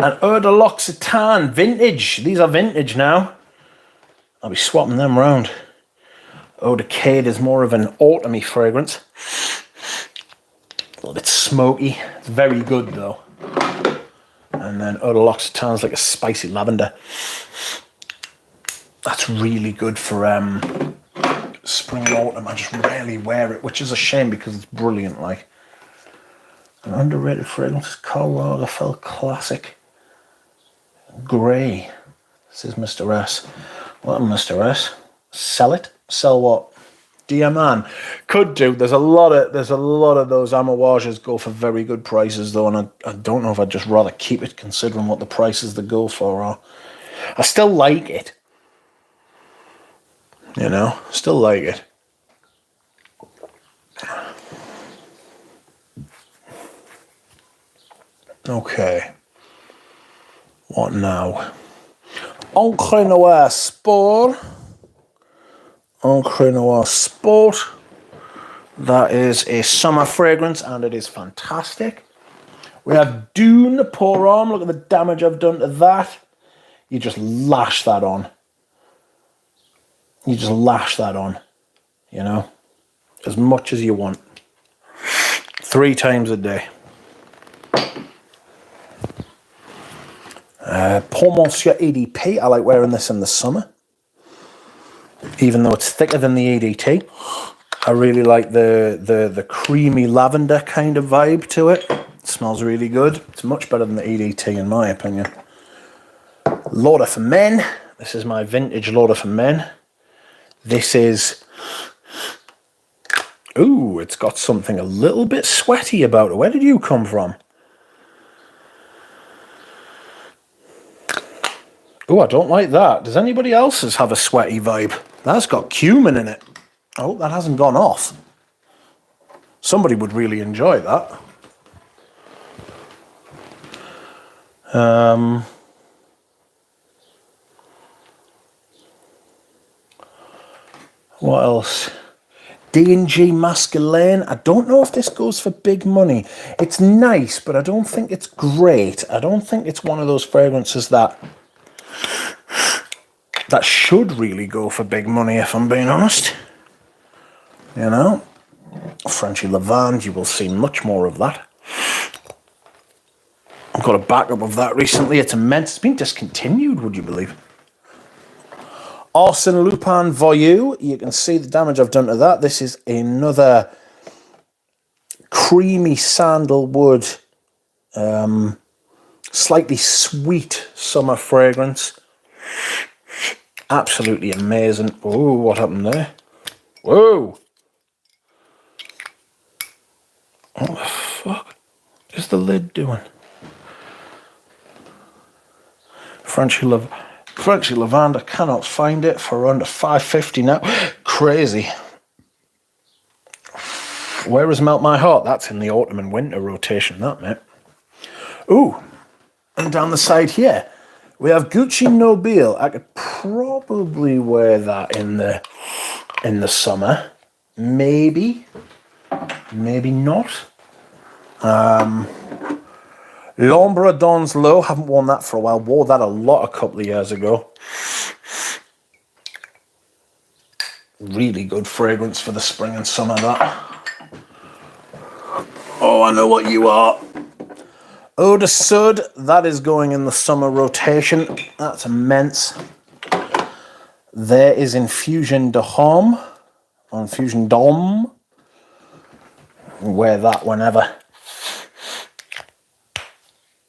And Eau de L'Occitane. Vintage. These are vintage now. I'll be swapping them around. Eau de Cade is more of an autumny fragrance. A little bit smoky. It's very good, though. And then Eau de L'Occitane is like a spicy lavender. That's really good for spring and autumn. I just rarely wear it, which is a shame because it's brilliant. Like an underrated fragrance is Karl Lagerfeld Classic Grey. This is Mr. S. What, Mr. S? Sell it? Sell what? Diamant. Could do. There's a lot of those Amouages go for very good prices though, and I don't know if I'd just rather keep it considering what the prices they go for are. I still like it. You know, still like it. Okay. What now? Encre Noire Sport. Encre Noire Sport. That is a summer fragrance and it is fantastic. We have Dune Pour Homme. Look at the damage I've done to that. You just lash that on. You just lash that on. you know, as much as you want. 3 times a day. Pour Monsieur EDP. I like wearing this in the summer. Even though it's thicker than the EDT. I really like the creamy lavender kind of vibe to it. It smells really good. It's much better than the EDT in my opinion. Lauder for Men. This is my vintage Lauder for Men. This is... Ooh, it's got something a little bit sweaty about it. Where did you come from? Ooh, I don't like that. Does anybody else's have a sweaty vibe? That's got cumin in it. I hope that hasn't gone off. Somebody would really enjoy that. What else? D&G Masculine. I don't know if this goes for big money. It's nice, but I don't think it's great. I don't think it's one of those fragrances that should really go for big money, if I'm being honest. You know? Frenchy Lavande, you will see much more of that. I've got a backup of that recently. It's immense. It's been discontinued, would you believe? Arsène Lupin Voyou. You can see the damage I've done to that. This is another creamy sandalwood, slightly sweet summer fragrance. Absolutely amazing. Oh, what happened there? Whoa! What the fuck is the lid doing? Frenchy Lavande, I cannot find it for under $5.50 now. Crazy. Where is Melt My Heart? That's in the autumn and winter rotation, that, mate. Ooh, and down the side here, we have Gucci Nobile. I could probably wear that in the summer. Maybe. Maybe not. L'Ombre Dans L'eau. Haven't worn that for a while. Wore that a lot a couple of years ago. Really good fragrance for the spring and summer, that. Oh, I know what you are. Eau de Sud. That is going in the summer rotation. That's immense. There is Infusion de Homme. Or Infusion d'Homme. Wear that whenever.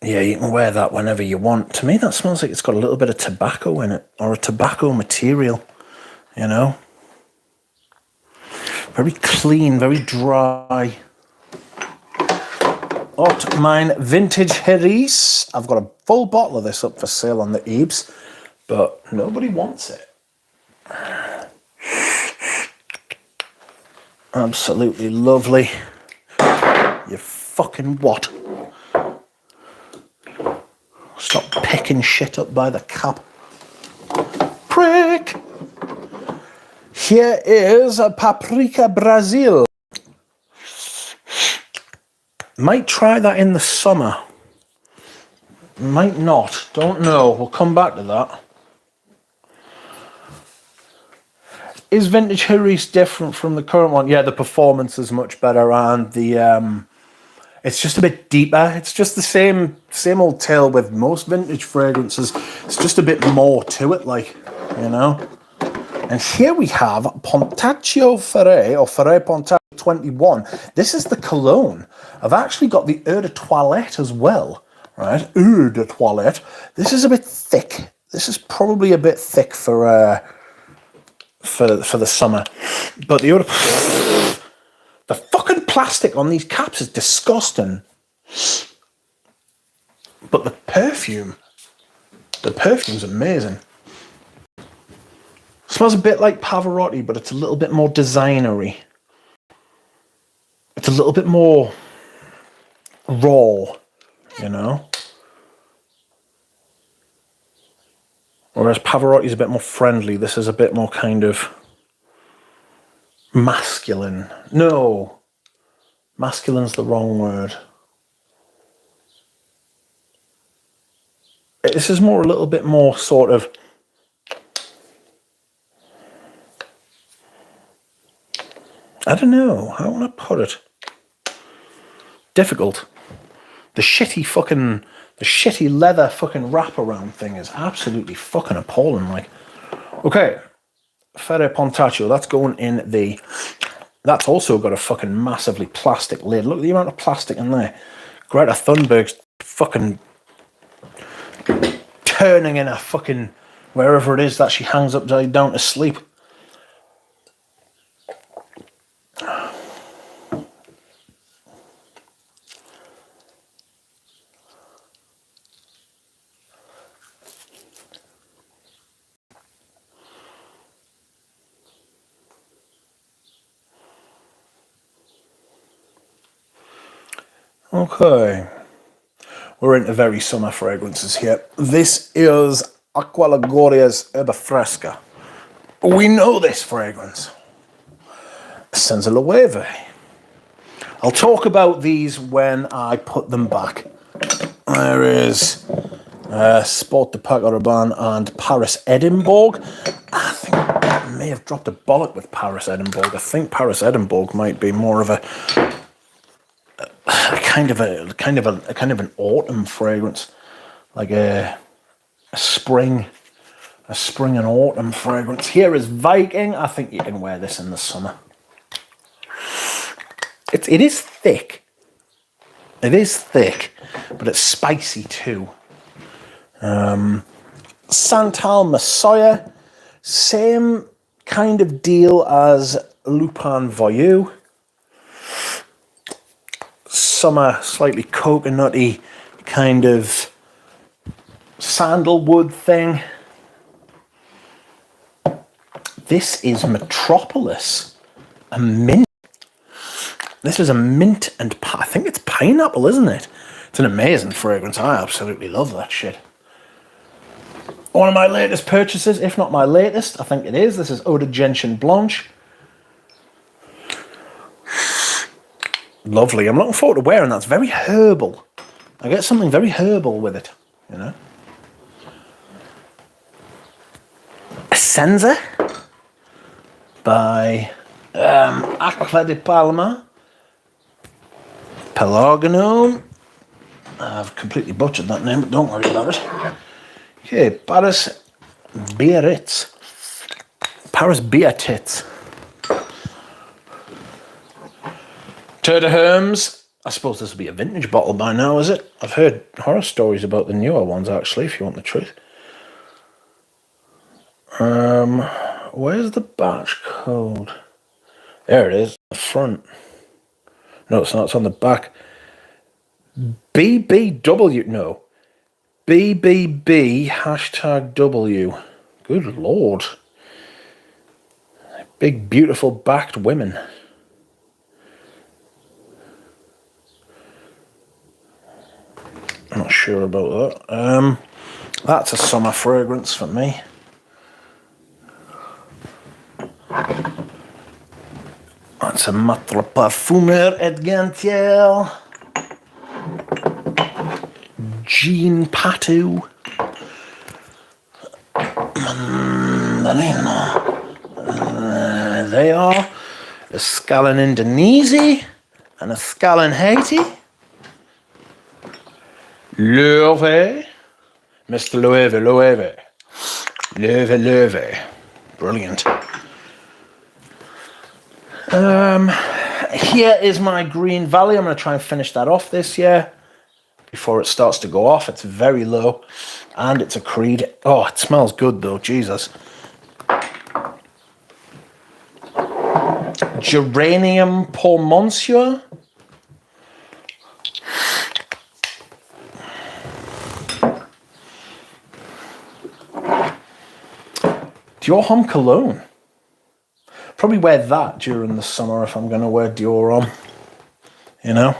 Yeah, you can wear that whenever you want. To me, that smells like it's got a little bit of tobacco in it. Or a tobacco material, you know. Very clean, very dry. Haute Mine Vintage Herries. I've got a full bottle of this up for sale on the Ebs, but nobody wants it. Absolutely lovely. You fucking what? Stop picking shit up by the cap. Prick! Here is a Paprika Brazil. Might try that in the summer. Might not. Don't know. We'll come back to that. Is Vintage Herries different from the current one? Yeah, the performance is much better, and the it's just a bit deeper. It's just the same old tale with most vintage fragrances. It's just a bit more to it, like, you know. And here we have Pontaccio Ferré, or Ferré Pontaccio 21. This is the cologne. I've actually got the Eau de Toilette as well, right? Eau de Toilette. This is a bit thick. This is probably a bit thick for the summer. But the Eau de... The fucking plastic on these caps is disgusting. But the perfume's amazing. Smells a bit like Pavarotti, but it's a little bit more designery. It's a little bit more raw, you know? Whereas Pavarotti's a bit more friendly. This is a bit more kind of masculine. No. Masculine's the wrong word. This is more, a little bit more sort of... I don't know. How want to put it? Difficult. The shitty leather fucking wraparound thing is absolutely fucking appalling. Like, okay, Fede Pontaccio, that's going in the... That's also got a fucking massively plastic lid. Look at the amount of plastic in there. Greta Thunberg's fucking turning in a fucking... wherever it is that she hangs upside down to sleep. Okay. We're into very summer fragrances here. This is Acqua Liguria's Erba Fresca. We know this fragrance. Senza Loewe. I'll talk about these when I put them back. There is Sport de Paco Rabanne and Paris Edinburgh. I think I may have dropped a bollock with Paris Edinburgh. I think Paris Edinburgh might be more of a kind of an autumn fragrance, like a spring and autumn fragrance. Here is Viking. I think you can wear this in the summer. It is thick. It is thick, but it's spicy too. Santal Messiah, same kind of deal as Lupin Voyou. Summer, slightly coconutty kind of sandalwood thing. This is Metropolis, a mint. This is a mint and I think it's pineapple, isn't it? It's an amazing fragrance. I absolutely love that shit. One of my latest purchases, if not my latest, I think it is. This is Eau de Gentian Blanche. Lovely. I'm looking forward to wearing that. It's very herbal. I get something very herbal with it, you know. Essenza by Acqua di Palma. Pelagino. I've completely butchered that name, but don't worry about it. Okay, Paris Biarritz. Paris Biarritz. Tour de Hermes. I suppose this will be a vintage bottle by now, is it? I've heard horror stories about the newer ones, actually, if you want the truth. Where's the batch code? There it is, the front. No, it's not, it's on the back. BBW, no. BBB #W. Good Lord. Big, beautiful backed women. I'm not sure about that. That's a summer fragrance for me. That's a Matre Parfumeur et Gantier. Jean Patou. They are a Scala in Indonesia and a Scala in Haiti. Loewe. Mr. Loewe. Loewe. Brilliant. Here is my Green Valley. I'm going to try and finish that off this year before it starts to go off. It's very low and it's a Creed. Oh, it smells good though, Jesus. Geranium Pour Monsieur. Dior Homme Cologne. Probably wear that during the summer if I'm going to wear Dior on, you know.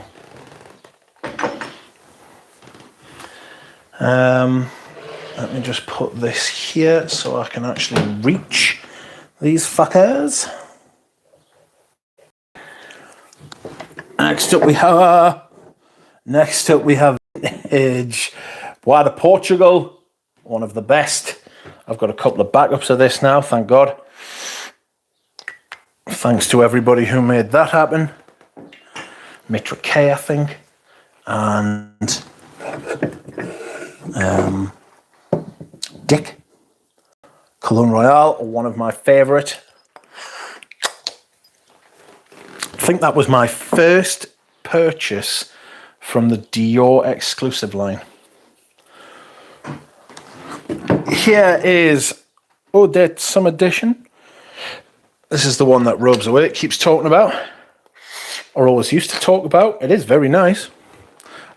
Let me just put this here so I can actually reach these fuckers. Next up we have vintage Bois de Portugal, one of the best. I've got a couple of backups of this now, thank God. Thanks to everybody who made that happen. Mitra K, I think. And Dick. Cologne Royale, one of my favourite. I think that was my first purchase from the Dior exclusive line. Here is Eau de Some Edition. This is the one that Robes Away keeps talking about, or always used to talk about. It is very nice.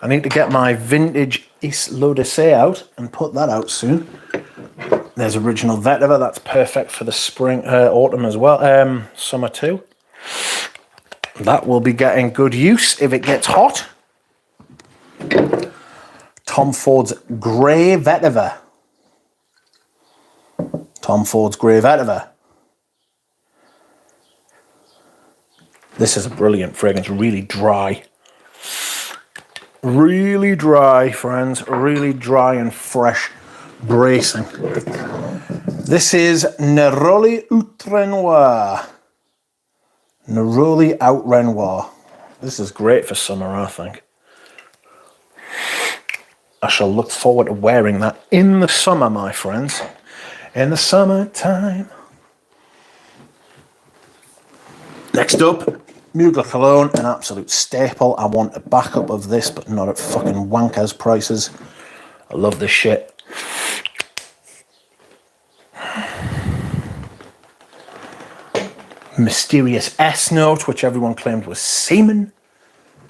I need to get my vintage East L'Odyssée out and put that out soon. There's original vetiver. That's perfect for the spring, autumn as well. Summer too. That will be getting good use if it gets hot. Tom Ford's Grey Vetiver. Tom Ford's Grey Vetiver. This is a brilliant fragrance, really dry. Really dry, friends. Really dry and fresh, bracing. This is Neroli Outre Noir. Neroli Outre Noir. This is great for summer, I think. I shall look forward to wearing that in the summer, my friends. In the summertime. Next up, Mugler Cologne, an absolute staple. I want a backup of this, but not at fucking wankers prices. I love this shit. Mysterious S note, which everyone claimed was semen.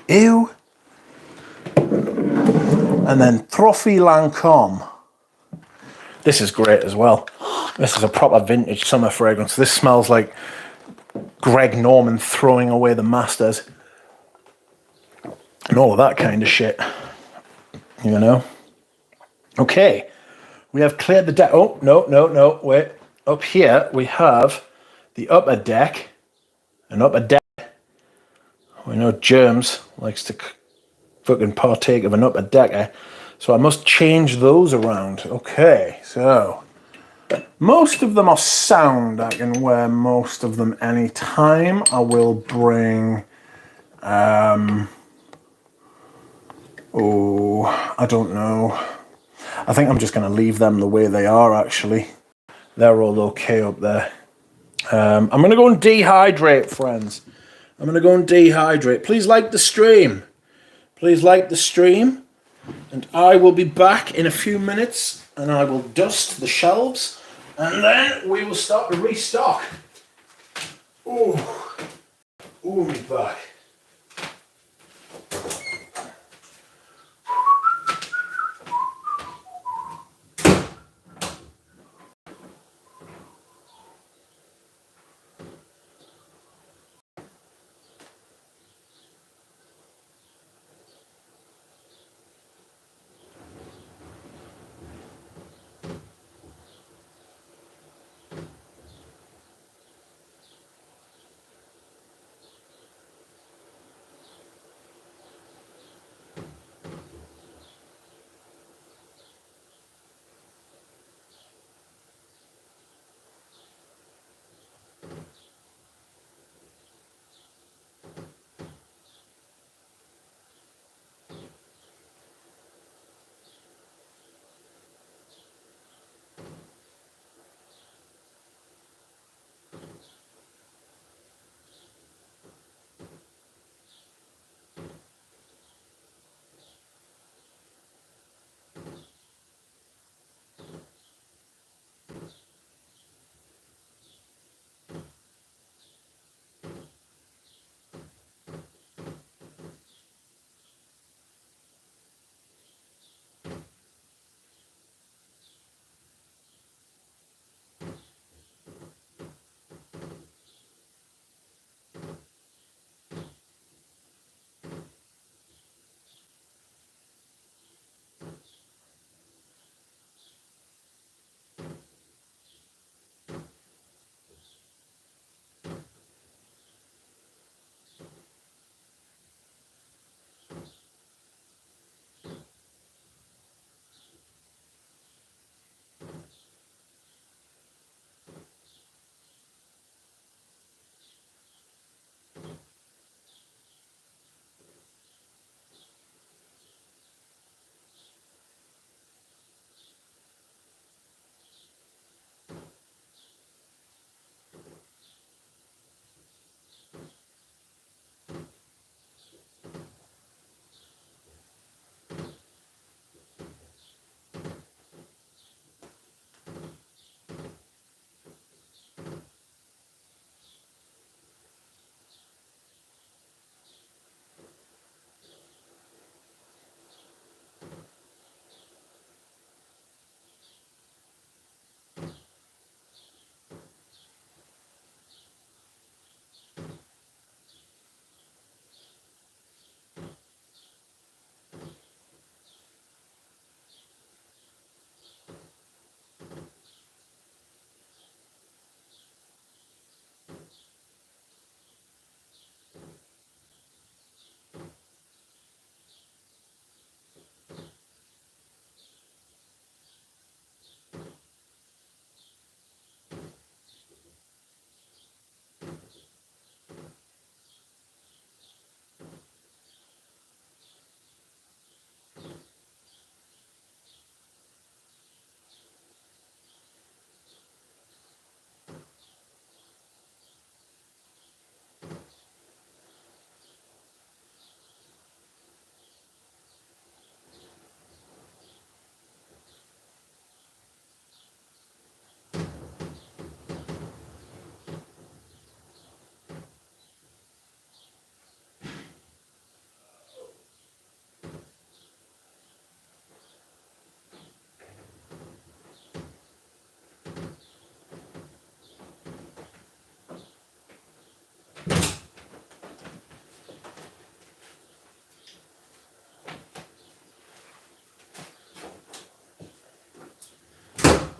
Ew. And then Trophy Lancôme. This is great as well. This is a proper vintage summer fragrance. This smells like Greg Norman throwing away the masters and all of that kind of shit, you know. Okay, we have cleared the deck. Oh, no, wait. Up here we have the upper deck. An upper deck. We know Germs likes to fucking partake of an upper decker, so I must change those around. Okay, so most of them are sound. I can wear most of them anytime. I will bring, I don't know. I think I'm just going to leave them the way they are, actually. They're all okay up there. I'm going to go and dehydrate, friends. I'm going to go and dehydrate. Please like the stream. Please like the stream. And I will be back in a few minutes, and I will dust the shelves. And then we will start to restock. Ooh, me back.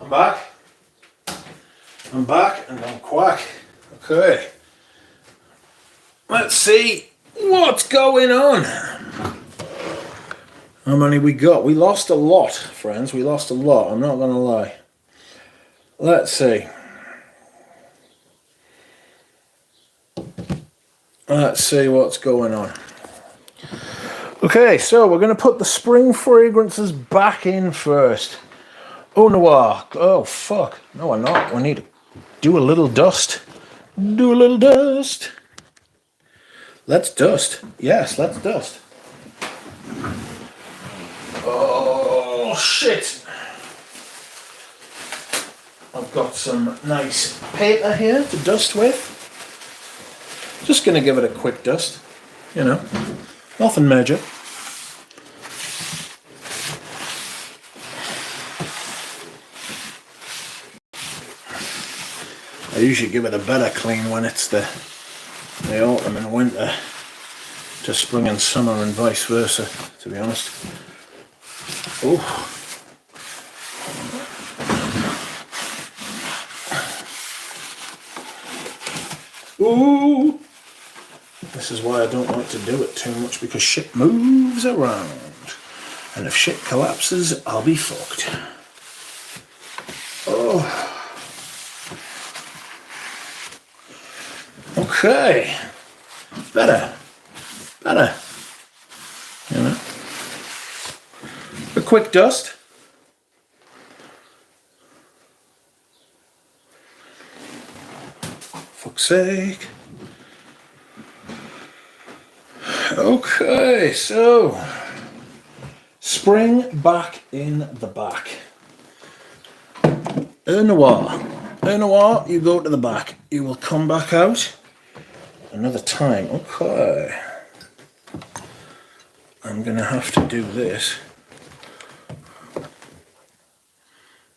I'm back. I'm back and I'm quack. Okay. Let's see what's going on. How many we got? We lost a lot, friends. We lost a lot. I'm not going to lie. Let's see. Let's see what's going on. Okay, so we're going to put the spring fragrances back in first. Eau Noir. Oh, fuck. No, we're not. We need to do a little dust. Do a little dust. Let's dust. Yes, let's dust. Oh, shit. I've got some nice paper here to dust with. Just going to give it a quick dust. You know, nothing major. I usually give it a better clean when it's the autumn and winter to spring and summer and vice versa, to be honest. Oh. Ooh. This is why I don't like to do it too much, because shit moves around. And if shit collapses, I'll be fucked. Oh. Okay. Better. Better. You know. A quick dust. Fuck's sake. Okay, so spring back in the back. Eau Noir. Eau Noir, you go to the back. You will come back out another time. Okay. I'm going to have to do this.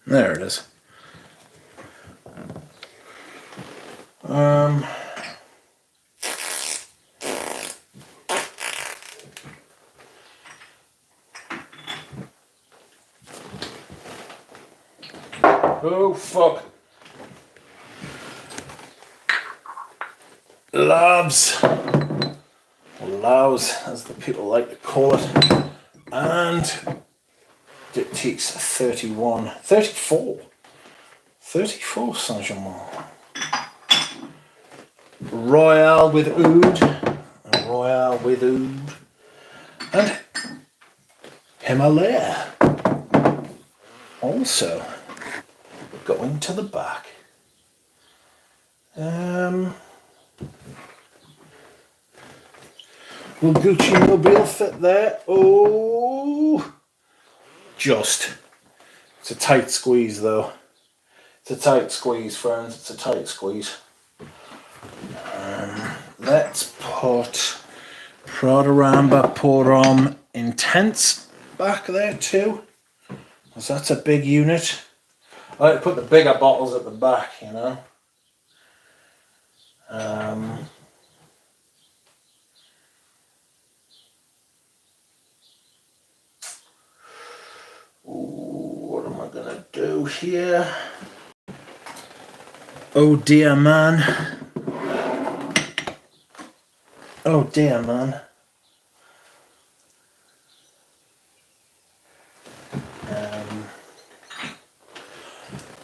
There it is. Oh, fuck. Labs. Or Laos, as the people like to call it. And Diptyque 31. 34. 34 Saint-Germain. Royale with Oud. Royale with Oud. And Himalaya. Also going to the back. Will Gucci Mobile fit there? Oh, just. It's a tight squeeze though. It's a tight squeeze, friends. It's a tight squeeze. Let's put Prada Ramba Pour Homme Intense back there too, because that's a big unit. I like to put the bigger bottles at the back, you know. What am I gonna do here? Oh dear man. Oh dear man.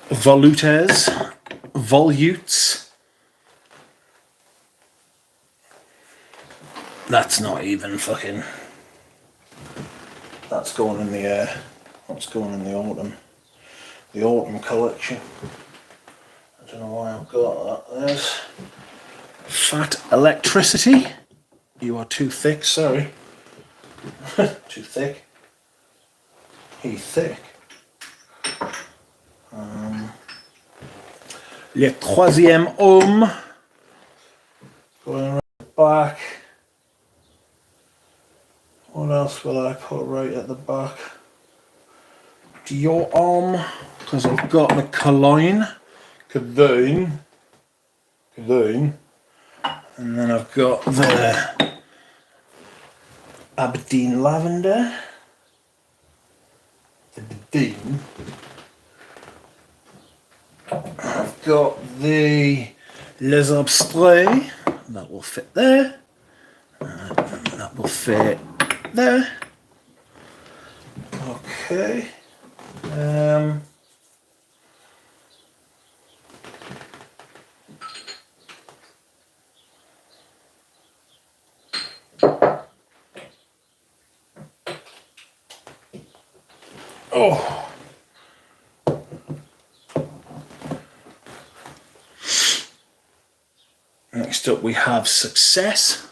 Volutes. Volutes. That's not even fucking... That's going in the that's going in the autumn. The autumn collection. I don't know why I've got that. There's Fat Electricity. You are too thick, sorry. Too thick. He's thick. Le Troisième Homme. Going right back. What else will I put right at the back? Dior Homme, because I've got the Cologne. Cologne. And then I've got the Aberdeen Lavender. The Aberdeen. got the Les Abstraits. That will fit there. That will fit there. Okay. Oh. Next up we have Success.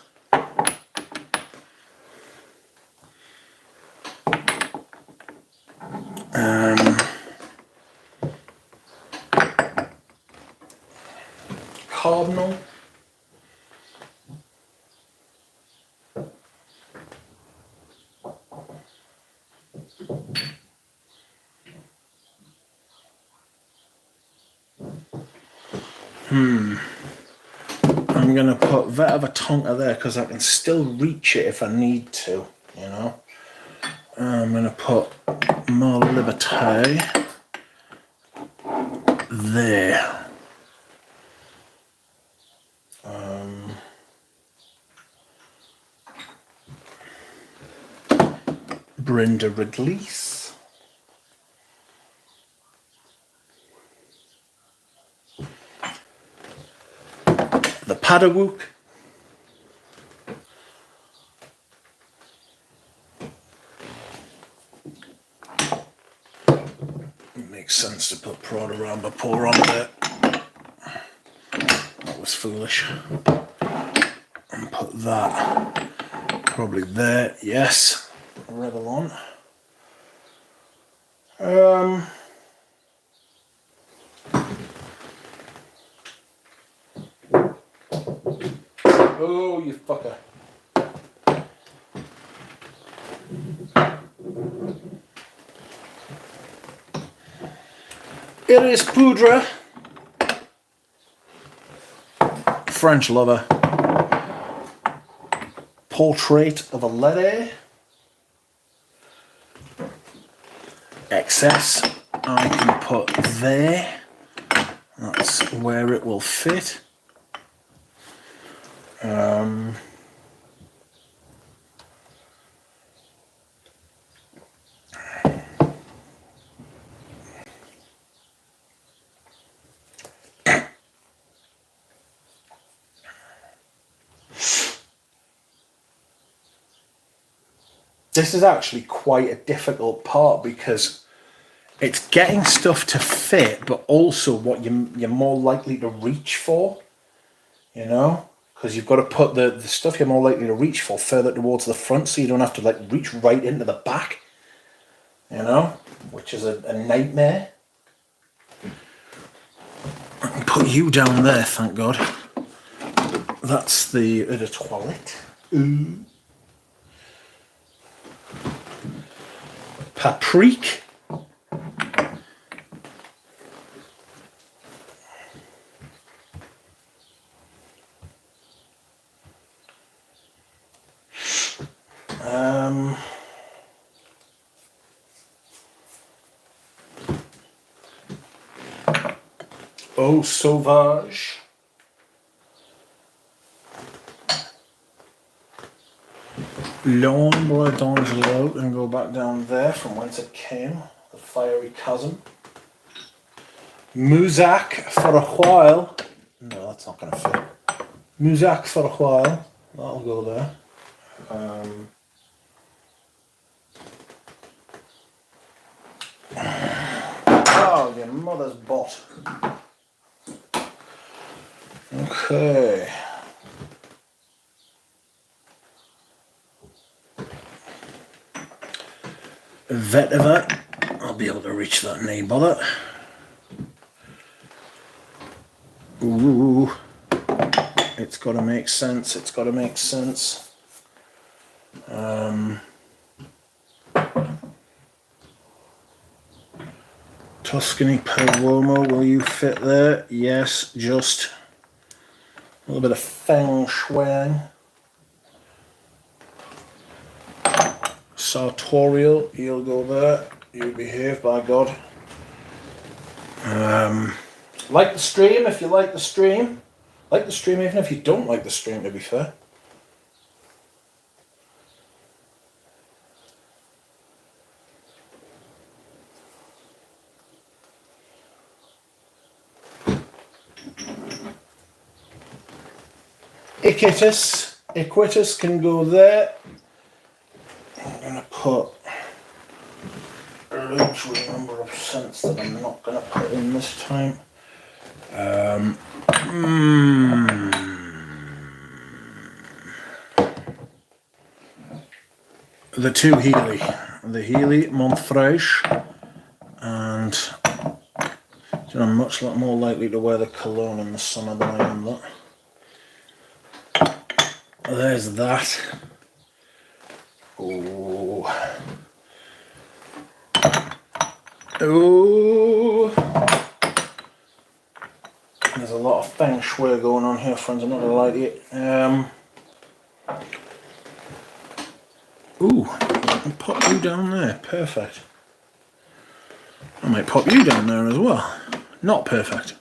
Cardinal. I'm going to put Vet of a Tonka there because I can still reach it if I need to, you know. I'm going to put more Liberté there. Brenda Release. The Padawook. It makes sense to put Prada Rambapur on there. That was foolish. And put that probably there. Yes. Revlon. Oh, you fucker. Iris Poudre. French Lover. Portrait of a Lady. Excess. I can put there. That's where it will fit. This is actually quite a difficult part because it's getting stuff to fit, but also what you're more likely to reach for, you know? Because you've got to put the stuff you're more likely to reach for further towards the front so you don't have to like reach right into the back, you know? Which is a nightmare. I can put you down there, thank God. That's the Eau de Toilette. Paprika. Eau Sauvage. L'Ombre d'Angelo, and go back down there from whence it came, the fiery cousin. Muzak for a while. No, that's not going to fit. Muzak for a while. That'll go there. Oh, your mother's bot. Okay. Vetiver. I'll be able to reach that knee bother. Ooh. It's got to make sense. It's got to make sense. Tuscany Paloma, will you fit there? Yes, just a little bit of feng shui. Sartorial, you'll go there. You behave, by God. Like the stream if you like the stream. Like the stream even if you don't like the stream, to be fair. Equitus can go there. I'm going to put a large number of cents that I'm not going to put in this time. The two Healy. The Healy Montfresh, and I'm much more likely to wear the cologne in the summer than I am that. There's that. Oh. Oh. There's a lot of feng shui going on here, friends. I'm not gonna lie to you. Ooh, I can pop you down there. Perfect. I might pop you down there as well. Not perfect.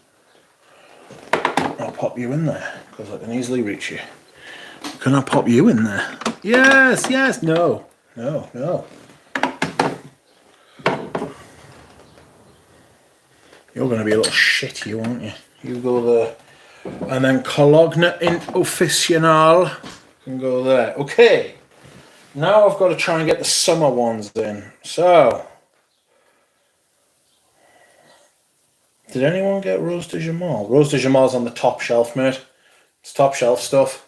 I'll pop you in there because I can easily reach you. Can I pop you in there? Yes, yes, no, no, no. You're going to be a little shitty, aren't you? You go there. And then Cologna in Officinal can go there. Okay. Now I've got to try and get the summer ones in. So. Did anyone get Rose de Jamal? Rose de Jamal's on the top shelf, mate. It's top shelf stuff.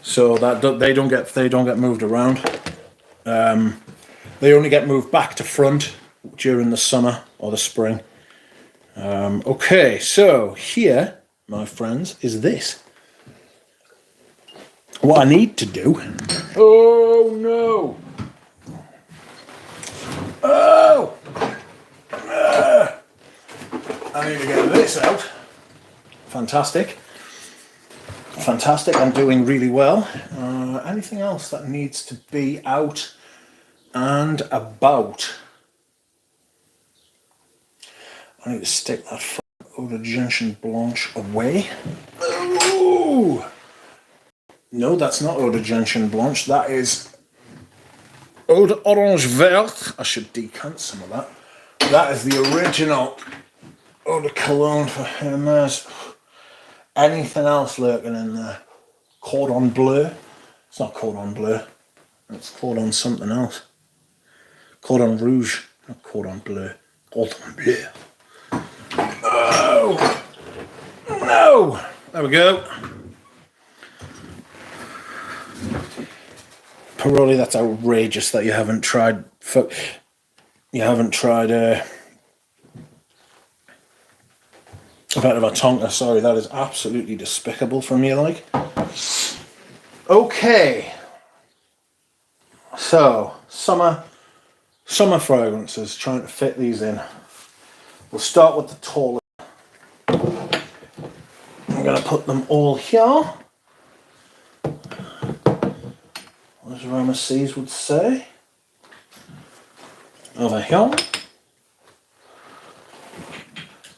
So that they don't get moved around. They only get moved back to front during the summer or the spring. Okay, so here, my friends, is this. What I need to do. Oh no! Oh! I need to get this out. Fantastic. Fantastic, I'm doing really well. Anything else that needs to be out and about? I need to stick that Eau de Gentian Blanche away. Ooh. No, that's not Eau de Gentian Blanche. That is Eau de Orange Verte. I should decant some of that. That is the original Eau de Cologne for Hermes. Anything else lurking in there? Cordon Bleu. It's not Cordon Bleu. It's Cordon something else. Cordon Rouge. Not Cordon Bleu. Cordon Bleu. Oh! No! There we go. Paroli, that's outrageous that you haven't tried. You haven't tried Tonka. Sorry, that is absolutely despicable from you, like. Okay. So, summer fragrances, trying to fit these in. We'll start with the tallest. I'm going to put them all here. As Ramesses would say. Over here.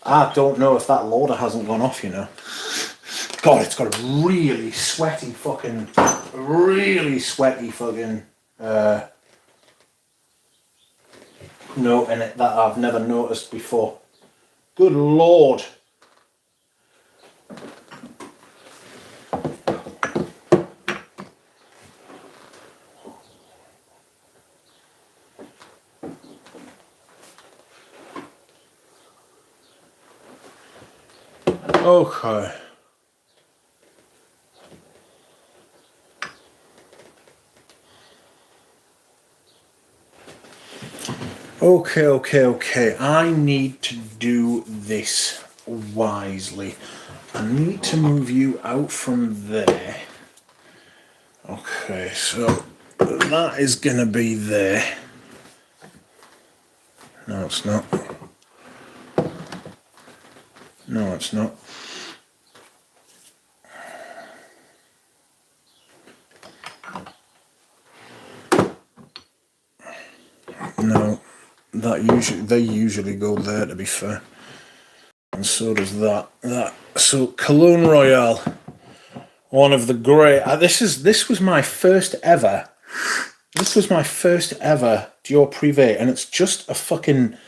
I don't know if that loader hasn't gone off, you know. God, it's got a really sweaty fucking note in it that I've never noticed before. Good Lord. Okay. Okay. I need to do this wisely. I need to move you out from there. Okay, so that is gonna be there. No, it's not. No, it's not. No, they usually go there, to be fair. and so does that. So Cologne Royale, one of the great. This was my first ever. This was my first ever Dior Privé, and it's just a fucking.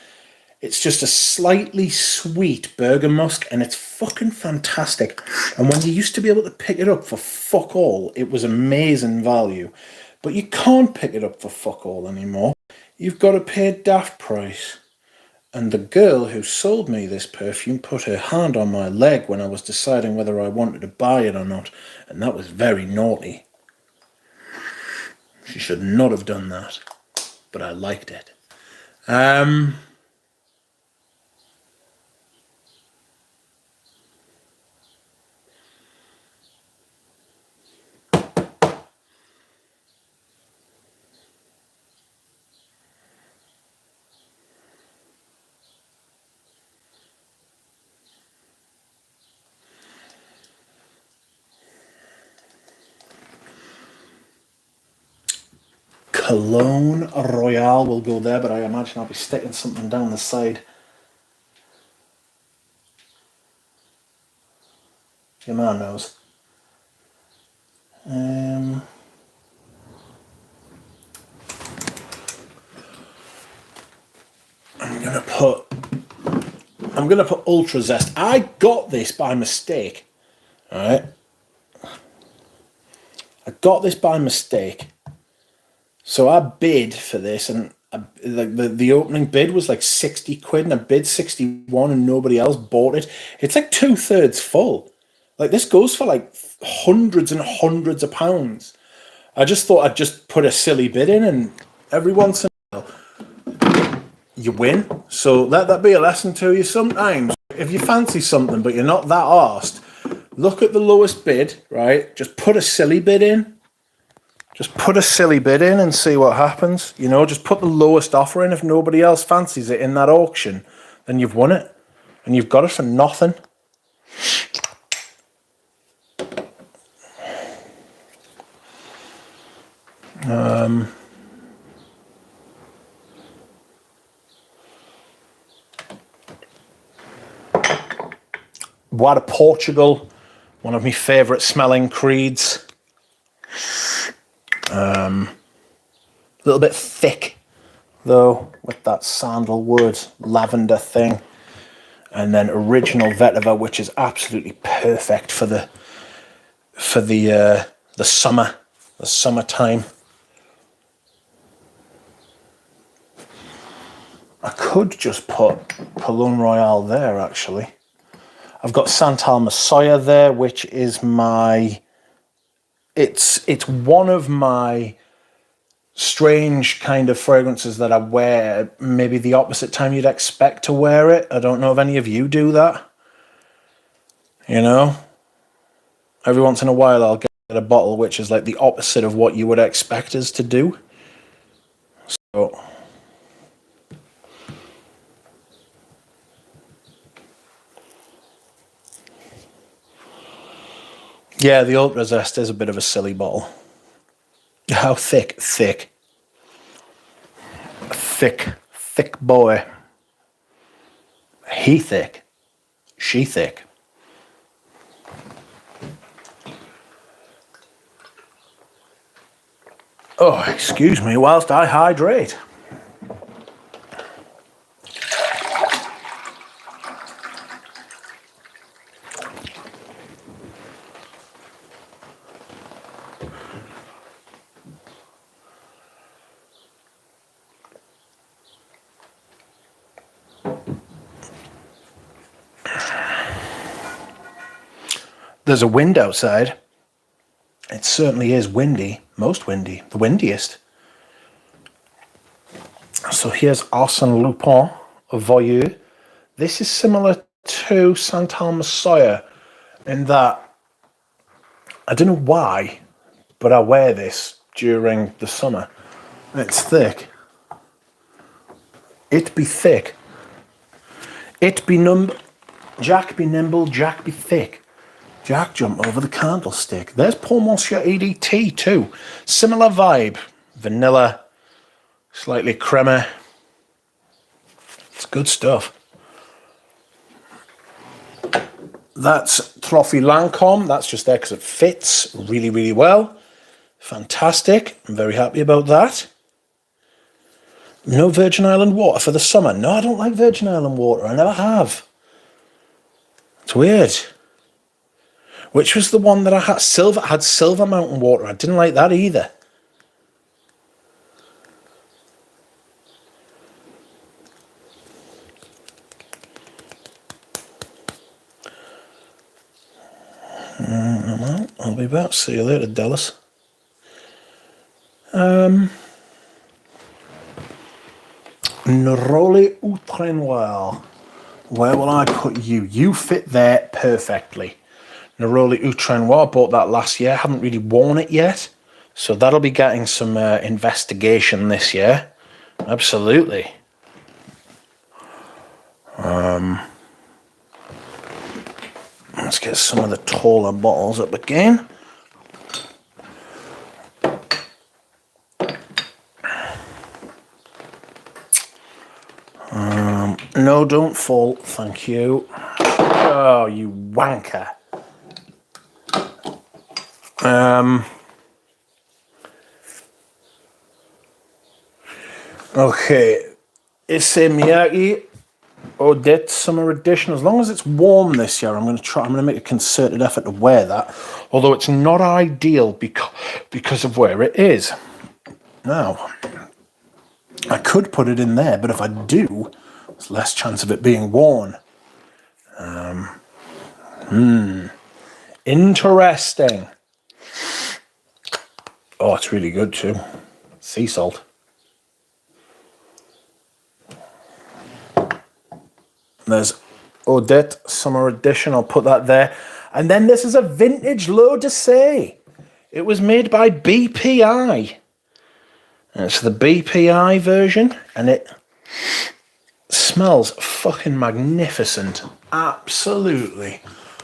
It's just a slightly sweet bergamusk, and it's fucking fantastic. And when you used to be able to pick it up for fuck all, it was amazing value. But you can't pick it up for fuck all anymore. You've got to pay a daft price. And the girl who sold me this perfume put her hand on my leg when I was deciding whether I wanted to buy it or not. And that was very naughty. She should not have done that. But I liked it. Cologne Royale will go there, but I imagine I'll be sticking something down the side. Your man knows. I'm gonna put Ultra Zest. I got this by mistake. Alright. I got this by mistake. So I bid for this, and the opening bid was like 60 quid, and I bid 61, and nobody else bought it. It's like 2/3 full. Like, this goes for like hundreds and hundreds of pounds. I just thought I'd just put a silly bid in, and every once in a while you win. So let that be a lesson to you. Sometimes if you fancy something but you're not that arsed, look at the lowest bid, right? Just put a silly bid in. Just put a silly bid in and see what happens. You know, just put the lowest offer in. If nobody else fancies it in that auction, then you've won it. And you've got it for nothing. Bois de Portugal, one of my favourite smelling creeds. A little bit thick, though, with that sandalwood lavender thing. And then Original Vetiver, which is absolutely perfect for the summertime. I could just put Cologne Royale there, actually. I've got Santal Messiah there, which is my... It's one of my strange kind of fragrances that I wear maybe the opposite time you'd expect to wear it. I don't know if any of you do that. You know? Every once in a while I'll get a bottle which is like the opposite of what you would expect us to do. So... yeah, the Ultra Zest is a bit of a silly bottle. How thick? Thick. Thick boy. He thick. She thick. Oh, excuse me whilst I hydrate. There's a wind outside. It certainly is windy, most windy, the windiest. So here's Arsène Lupin of Voyeux. This is similar to Santal Messiah in that, I don't know why, but I wear this during the summer. It's thick. It be thick. It be numb. Jack be nimble, Jack be thick. Jack jump over the candlestick. There's Paul Monsieur ADT too. Similar vibe. Vanilla, slightly creamy. It's good stuff. That's Trophy Lancome. That's just there because it fits really, really well. Fantastic. I'm very happy about that. No Virgin Island water for the summer. No, I don't like Virgin Island water. I never have. It's weird. Which was the one that I had? I had Silver Mountain water. I didn't like that either. I'll be back. See you later, Dallas. Neroli Outre-Noir. Where will I put you? You fit there perfectly. Neroli Outre-Noir. Bought that last year. Haven't really worn it yet. So that'll be getting some investigation this year. Absolutely. Let's get some of the taller bottles up again. No, don't fall. Thank you. Oh, you wanker. Okay. Issey Miyake Odette Summer Edition. As long as it's warm this year, I'm going to make a concerted effort to wear that. Although it's not ideal because of where it is. Now, I could put it in there, but if I do, there's less chance of it being worn. Interesting. Oh, it's really good too. Sea salt. There's Odette Summer Edition. I'll put that there. And then this is a vintage L'Odyssée. It was made by BPI. And it's the BPI version. And it smells fucking magnificent. Absolutely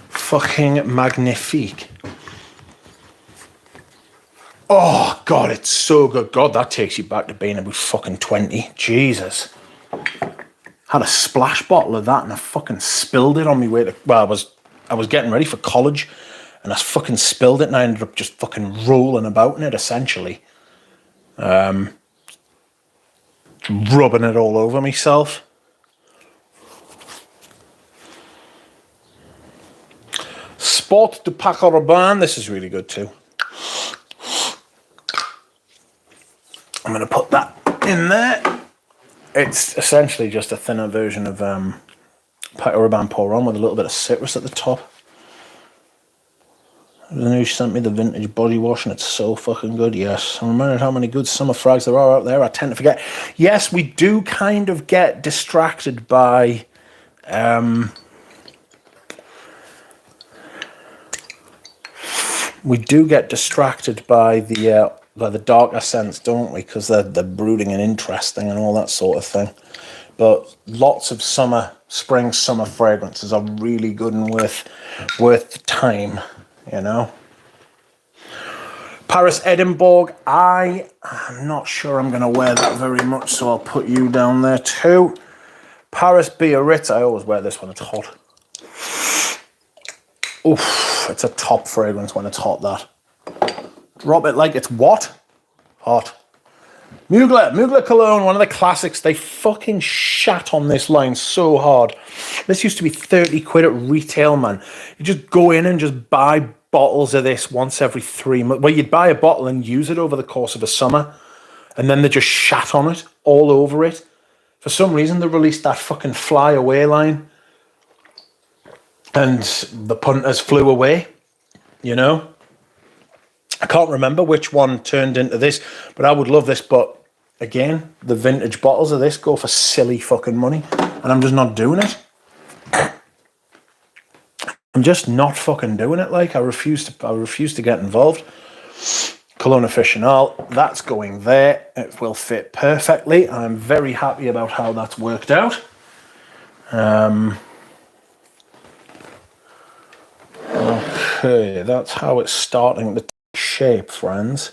fucking magnifique. Oh, God, it's so good. God, that takes you back to being about fucking 20. Jesus. Had a splash bottle of that and I fucking spilled it on my way to... Well, I was getting ready for college and I fucking spilled it and I ended up just fucking rolling about in it, essentially. Rubbing it all over myself. Sport de Paco Rabanne. This is really good too. I'm going to put that in there. It's essentially just a thinner version of Paco Rabanne Pour On with a little bit of citrus at the top. Then she sent me the vintage body wash and it's so fucking good. Yes, I'm reminded how many good summer frags there are out there. I tend to forget. Yes, we do kind of get distracted by the darker scents, don't we? Because they're brooding and interesting and all that sort of thing. But lots of spring summer fragrances are really good and worth the time, you know. Paris Edinburgh. I'm not sure I'm going to wear that very much, so I'll put you down there too. Paris Biarritz. I always wear this when it's hot. Oof, it's a top fragrance when it's hot, that. Drop it like it's what? Hot. Mugler Cologne, one of the classics. They fucking shat on this line so hard. This used to be 30 quid at retail, man. You just go in and just buy bottles of this once every 3 months. Well, you'd buy a bottle and use it over the course of a summer. And then they just shat on it, all over it. For some reason, they released that fucking Fly Away line. And the punters flew away, you know? I can't remember which one turned into this, but I would love this. But again, the vintage bottles of this go for silly fucking money, and I'm just not doing it. I'm just not fucking doing it. Like, I refuse to get involved. Cologne Officinal, that's going there. It will fit perfectly. I'm very happy about how that's worked out. Okay, that's how it's starting to take shape, friends.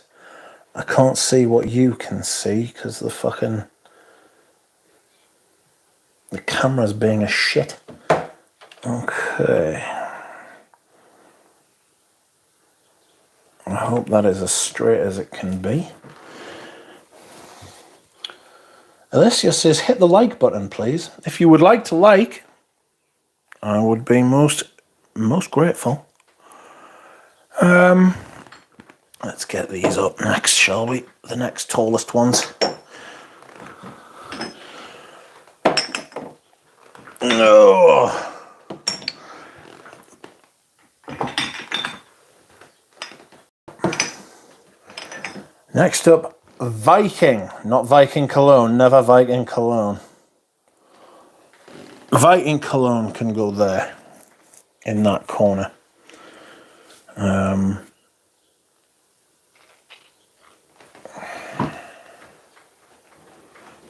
I can't see what you can see because the camera's being a shit. Okay. I hope that is as straight as it can be. Alicia says, hit the like button, please. If you would like to like, I would be most grateful. Let's get these up next, shall we? The next tallest ones. No. Next up, Viking. Not Viking Cologne. Never Viking Cologne. Viking Cologne can go there. In that corner.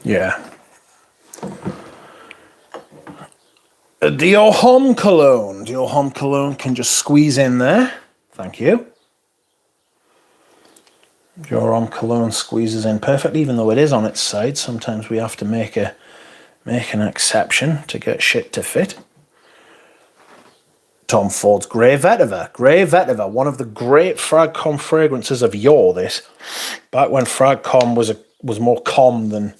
Yeah. Dior Homme Cologne. Dior Homme Cologne can just squeeze in there. Thank you. Dior Homme Cologne squeezes in perfectly, even though it is on its side. Sometimes we have to make an exception to get shit to fit. Tom Ford's Grey Vetiver. Grey Vetiver, one of the great Fragcom fragrances of yore, this. Back when Fragcom was more com than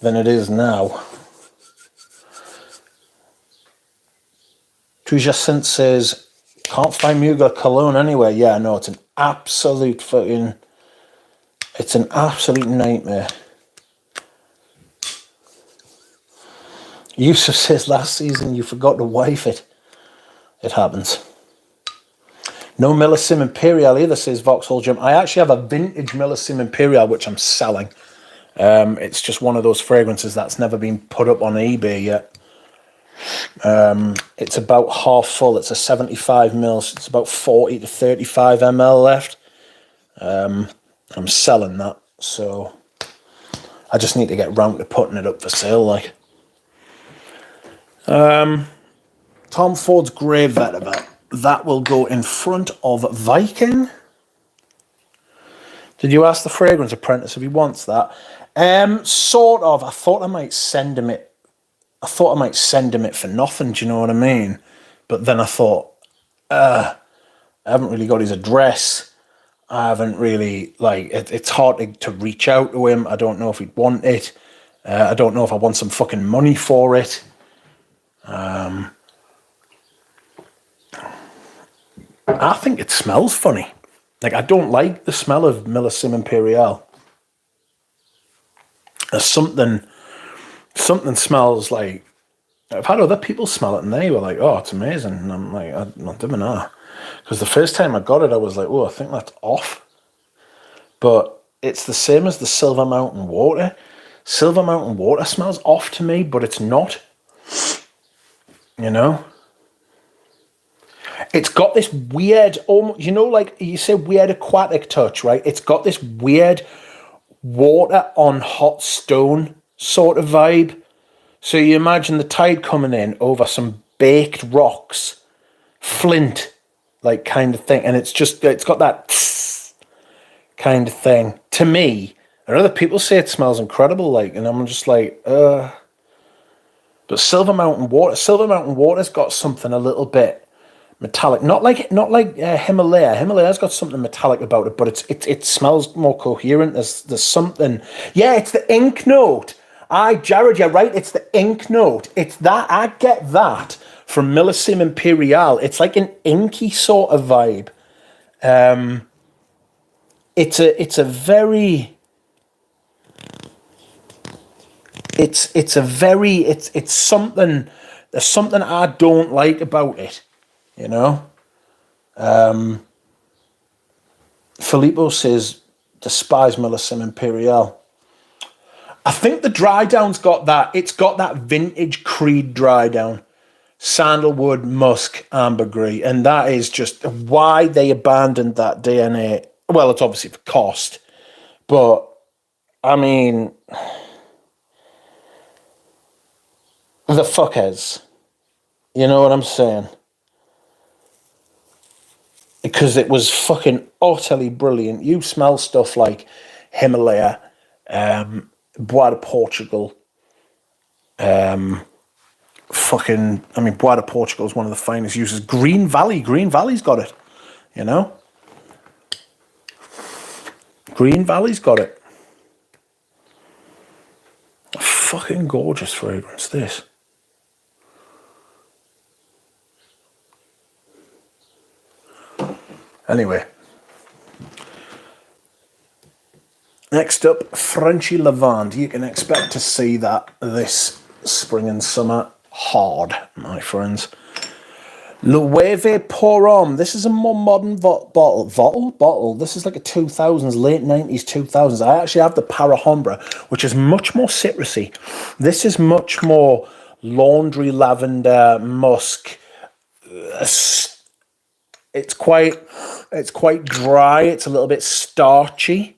it is now. Tujacinth says, can't find Mugler Cologne anywhere. Yeah, no, it's an absolute fucking... It's an absolute nightmare. Yusuf says, last season you forgot to wife it. It happens. No Millicim Imperial either, says Vauxhall Jim. I actually have a vintage Millicim Imperial, which I'm selling. It's just one of those fragrances that's never been put up on eBay yet. It's about half full. It's a 75 mils. It's about 40 to 35 ml left. I'm selling that, so I just need to get round to putting it up for sale. Like, Tom Ford's Grey Vetiver. That will go in front of Viking. Did you ask the fragrance apprentice if he wants that? Sort of. I thought I might send him it. For nothing. Do you know what I mean? But then I thought, I haven't really got his address. I haven't really, like, it's hard to reach out to him. I don't know if he'd want it. I don't know if I want some fucking money for it. I think it smells funny. Like, I don't like the smell of Millicim Imperial. There's something smells like... I've had other people smell it and they were like, oh, it's amazing. And I'm like, I don't know. Because the first time I got it, I was like, oh, I think that's off. But it's the same as the Silver Mountain Water. Silver Mountain Water smells off to me, but it's not. You know? It's got this weird, almost, you know, like you say weird aquatic touch, right? It's got this weird water on hot stone sort of vibe. So you imagine the tide coming in over some baked rocks, flint, like kind of thing. And it's got that kind of thing. To me, and other people say it smells incredible, like, and I'm just like, But Silver Mountain Water's got something a little bit metallic, not like Himalaya. Himalaya's got something metallic about it, but it smells more coherent. There's something. Yeah, it's the ink note. Jared, you're right. It's the ink note. It's that. I get that from Millicim Imperial. It's like an inky sort of vibe. It's something. There's something I don't like about it. You know? Filippo says, despise Millicim Imperial. I think the dry down's got that. It's got that vintage Creed dry down. Sandalwood, musk, ambergris. And that is just why they abandoned that DNA. Well, it's obviously for cost. But, I mean, the fuckers. You know what I'm saying? Because it was fucking utterly brilliant. You smell stuff like Himalaya, Bois de Portugal, Bois de Portugal is one of the finest uses. Green Valley's got it, you know? Green Valley's got it. Fucking gorgeous fragrance, this. Anyway. Next up, Frenchy Lavande. You can expect to see that this spring and summer hard, my friends. Loewe Pour Homme. This is a more modern bottle. This is like a 2000s, late 90s, 2000s. I actually have the Parahombra, which is much more citrusy. This is much more laundry, lavender, musk. It's quite dry. It's a little bit starchy.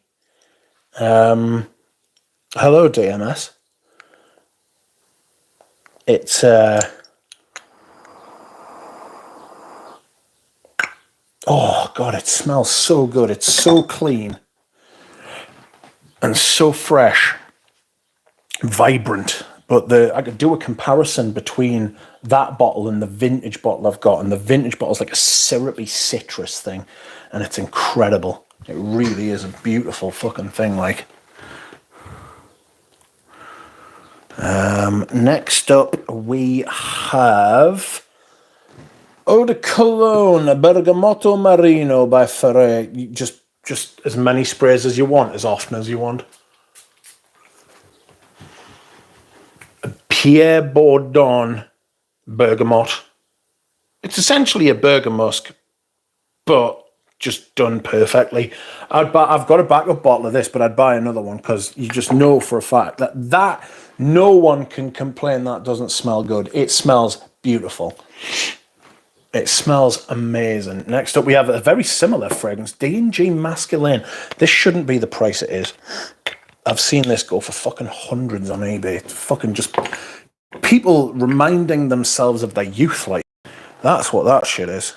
Hello, DMS. It's oh God, it smells so good. It's so clean and so fresh, vibrant. But I could do a comparison between that bottle and the vintage bottle I've got. And the vintage bottle is like a syrupy citrus thing. And it's incredible. It really is a beautiful fucking thing. Like, next up we have Eau de Cologne Bergamotto Marino by Ferrer. Just as many sprays as you want, as often as you want. Pierre Bourdon Bergamot. It's essentially a bergamusk, but just done perfectly. I've got a backup bottle of this, but I'd buy another one because you just know for a fact that no one can complain that doesn't smell good. It smells beautiful. It smells amazing. Next up, we have a very similar fragrance, D&G Masculine. This shouldn't be the price it is. I've seen this go for fucking hundreds on eBay. It's fucking just people reminding themselves of their youth. Like, that's what that shit is.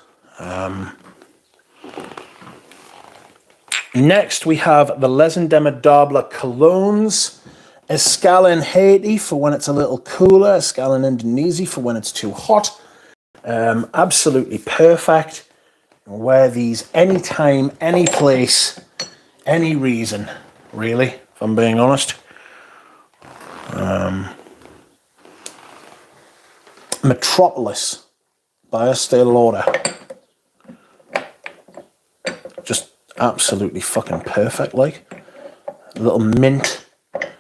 Next, we have the Les Indémodables Colognes. Escale in Haiti for when it's a little cooler. Escale in Indonesia for when it's too hot. Absolutely perfect. Wear these anytime, any place, any reason, really, if I'm being honest. Metropolis by Estee Lauder. Just absolutely fucking perfect, like. A little mint, a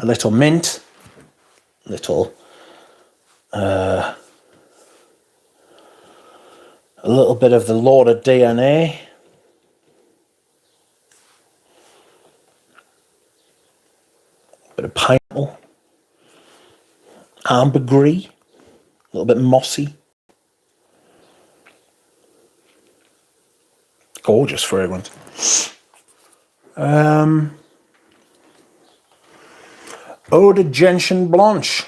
little a little bit of the Lauder DNA. Bit of pineapple. Ambergris. A little bit mossy. Gorgeous fragrance. Eau de Gentian Blanche.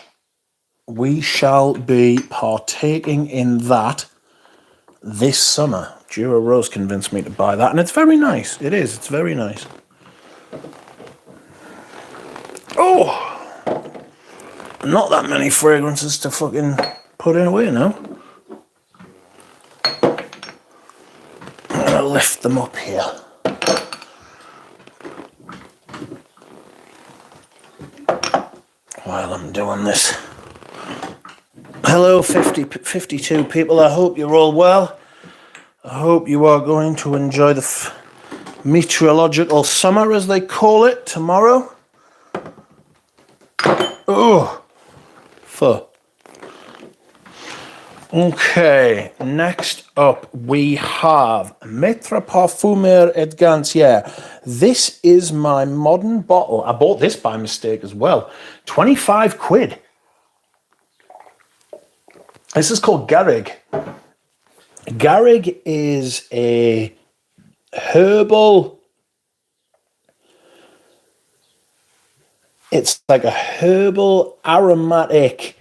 We shall be partaking in that this summer. Jura Rose convinced me to buy that, and it's very nice. It is. It's very nice. Oh! Not that many fragrances to fucking put in away now. I'm going to lift them up here. While I'm doing this. Hello, 52 people. I hope you're all well. I hope you are going to enjoy the meteorological summer, as they call it, tomorrow. Oh, fuck. Okay, next up we have Maître Parfumeur et Gantier. This is my modern bottle. I bought this by mistake as well. 25 quid. This is called Garrigue. Garrigue is a herbal... It's like a herbal aromatic...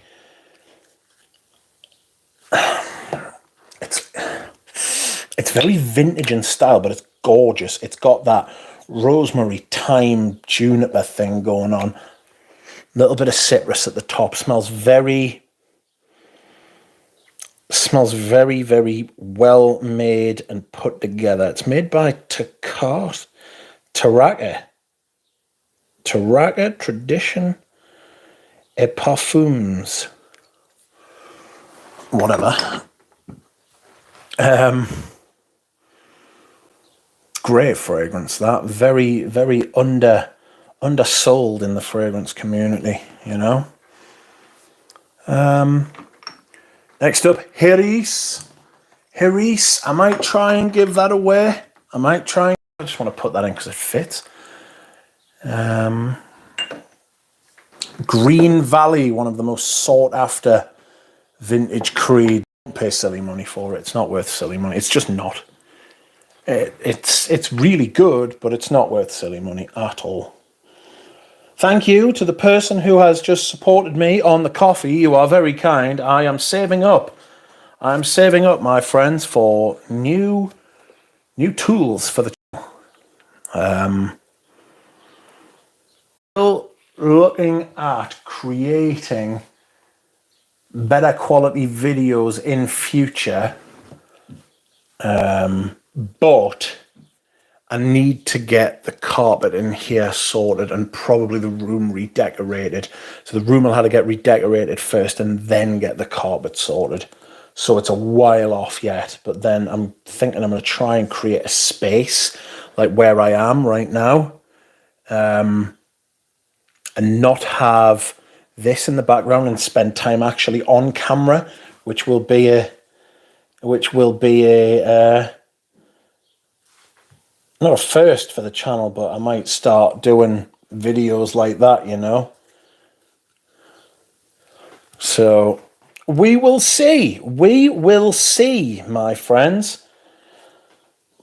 It's very vintage in style, but it's gorgeous. It's got that rosemary, thyme, juniper thing going on. A little bit of citrus at the top. Smells very, very well made and put together. It's made by Tecart. Taraka. Taraka Tradition et Parfums. Whatever. Great fragrance, that. Very, very undersold in the fragrance community, you know. Next up, Heris. Heris, I might try and give that away. I just want to put that in because it fits. Green Valley, one of the most sought after vintage Creed. Don't pay silly money for it. It's not worth silly money. It's just not. It's really good, but it's not worth silly money at all. Thank you to the person who has just supported me on the coffee. You are very kind. I am saving up. I'm saving up, my friends, for new tools for the channel. Still looking at creating better quality videos in future, but I need to get the carpet in here sorted and probably the room redecorated. So the room will have to get redecorated first and then get the carpet sorted. So it's a while off yet, but then I'm thinking I'm going to try and create a space like where I am right now, and not have this in the background and spend time actually on camera, which will be a not a first for the channel, but I might start doing videos like that, you know. So we will see. We will see, my friends.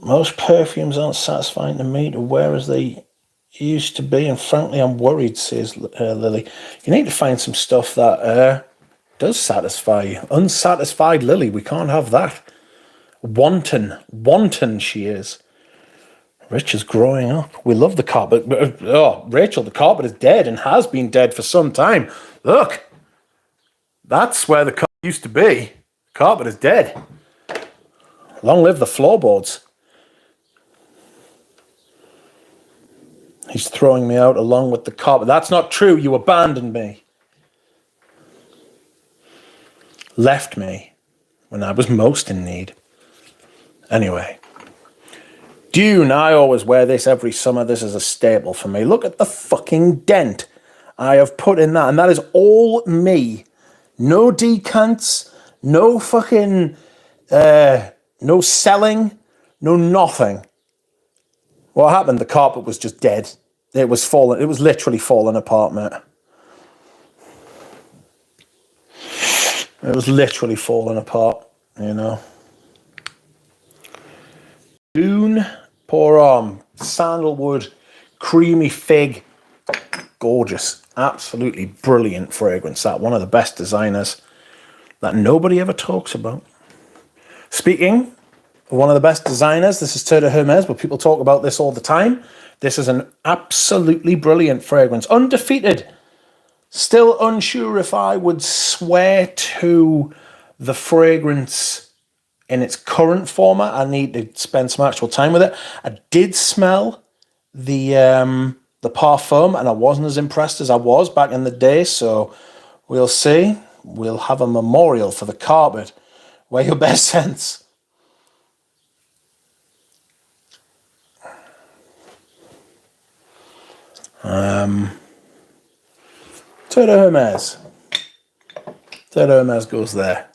Most perfumes aren't satisfying to me to wear as they used to be, and frankly, I'm worried, says Lily. You need to find some stuff that does satisfy you. Unsatisfied Lily, we can't have that. Wanton she is. Rich is growing up. We love the carpet. Oh, Rachel, the carpet is dead and has been dead for some time. Look, that's where the carpet used to be. The carpet is dead. Long live the floorboards. He's throwing me out along with the carpet. That's not true. You abandoned me. Left me when I was most in need. Anyway. Dune, I always wear this every summer. This is a staple for me. Look at the fucking dent I have put in that. And that is all me. No decants, no fucking, no selling, no nothing. What happened? The carpet was just dead. It was falling. It was literally falling apart, mate. It was literally falling apart, you know. Dune, pour on. Sandalwood, creamy fig. Gorgeous. Absolutely brilliant fragrance. That one of the best designers that nobody ever talks about. Speaking of one of the best designers, this is Terre de Hermes, but people talk about this all the time. This is an absolutely brilliant fragrance. Undefeated. Still unsure if I would swear to the fragrance in its current format. I need to spend some actual time with it. I did smell the parfum, and I wasn't as impressed as I was back in the day, so we'll see. We'll have a memorial for the carpet. Wear your best sense. Terre de Hermes. Terre de Hermes goes there.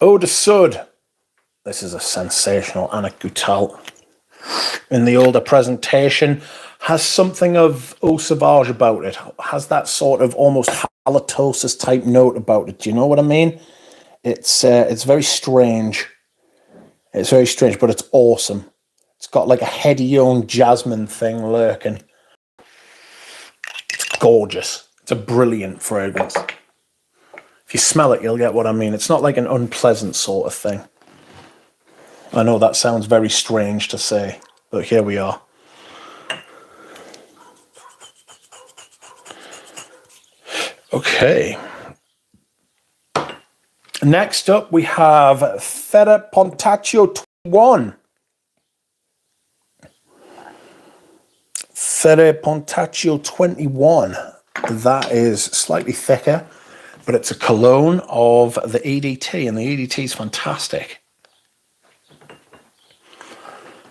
Eau de Soude. This is a sensational Annick Goutal. In the older presentation, has something of Eau Sauvage about it. Has that sort of almost halitosis type note about it. Do you know what I mean? It's very strange. It's very strange, but it's awesome. It's got like a heady young jasmine thing lurking. It's gorgeous. It's a brilliant fragrance. If you smell it, you'll get what I mean. It's not like an unpleasant sort of thing. I know that sounds very strange to say, but here we are. Okay. Next up, we have Ferro Pontaccio 21. Fere Pontaccio 21. That is slightly thicker, but it's a cologne of the EDT, and the EDT is fantastic.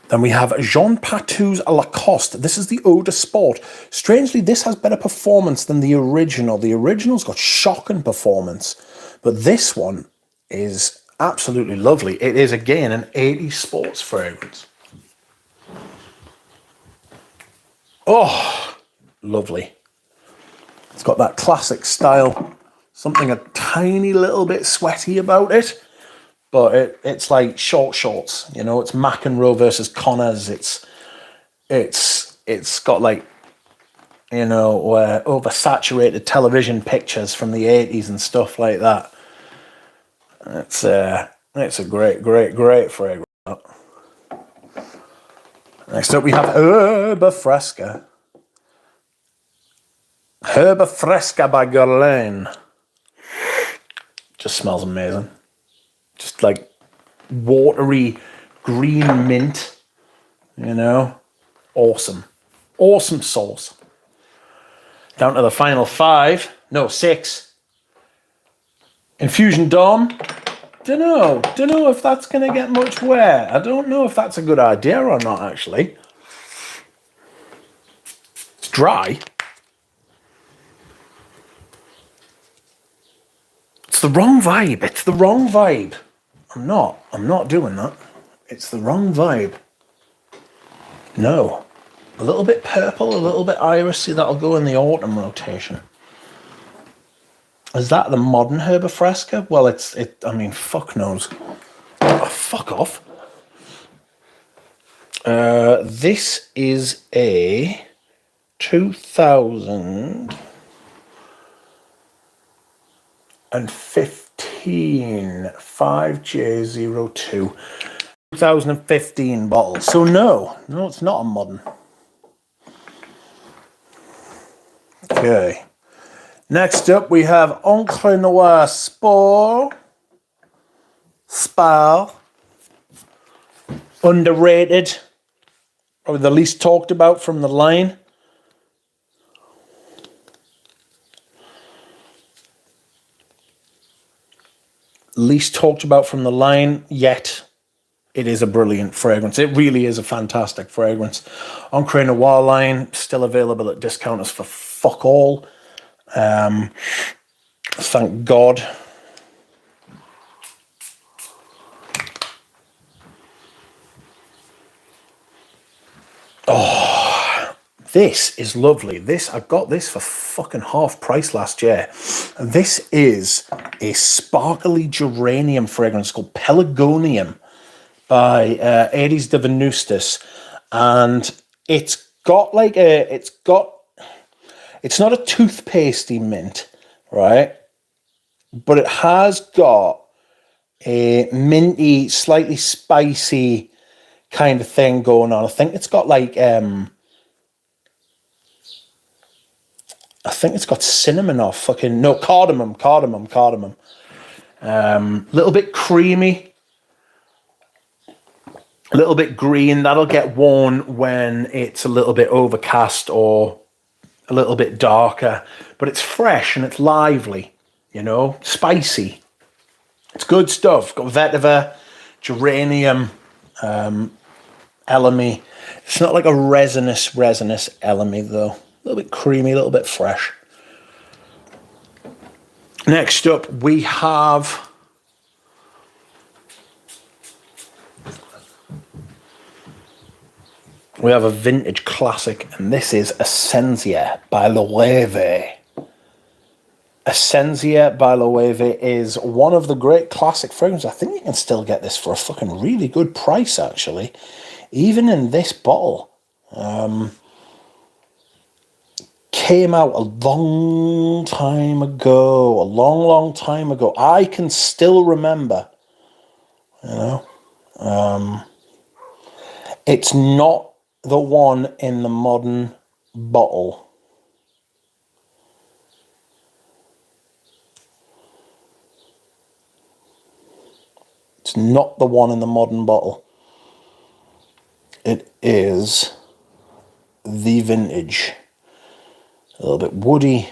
Then we have Jean Patou's Lacoste. This is the Eau de Sport. Strangely, this has better performance than the original. The original's got shocking performance, but this one is absolutely lovely. It is, again, an 80s sports fragrance. Oh, lovely. It's got that classic style, something a tiny little bit sweaty about it, but it's like short shorts, you know. It's McEnroe versus Connors. It's got, like, you know, oversaturated television pictures from the 80s and stuff like that. It's a great fragrance. Next up we have Herba Fresca. Herba Fresca by Guerlain. Just smells amazing. Just like watery green mint, you know. Awesome. Awesome sauce. Down to the final six. Infusion Dom. Don't know if that's going to get much wear. I don't know if that's a good idea or not, actually. It's dry. It's the wrong vibe. It's the wrong vibe. I'm not doing that. It's the wrong vibe. No. A little bit purple, a little bit irisy. That'll go in the autumn rotation. Is that the modern Herba Fresca? Well, I mean, fuck knows. Oh, fuck off. This is a 2015 5J02 2015 bottle. So no, it's not a modern. Okay. Next up, we have Encre Noire Spar. Underrated. Probably the least talked about from the line. Least talked about from the line, yet it is a brilliant fragrance. It really is a fantastic fragrance. Encre Noire line, still available at discounters for fuck all. Thank God. Oh, this is lovely. I got this for fucking half price last year. This is a sparkly geranium fragrance called Pelargonium by Aries de Venustus, and it's not a toothpastey mint, right? But it has got a minty, slightly spicy kind of thing going on. I think it's got like I think it's got cinnamon or cardamom. Little bit creamy, a little bit green. That'll get worn when it's a little bit overcast or a little bit darker, but it's fresh and it's lively, you know, spicy. It's good stuff. Got vetiver, geranium, elemi. It's not like a resinous elemi though. A little bit creamy, a little bit fresh. Next up, we have a vintage classic, and this is Essentia by Loewe. Essentia by Loewe is one of the great classic fragrances. I think you can still get this for a fucking really good price, actually, even in this bottle. Came out a long time ago, I can still remember, you know. It's not the one in the modern bottle. It's not the one in the modern bottle. It is the the vintage. A little bit woody.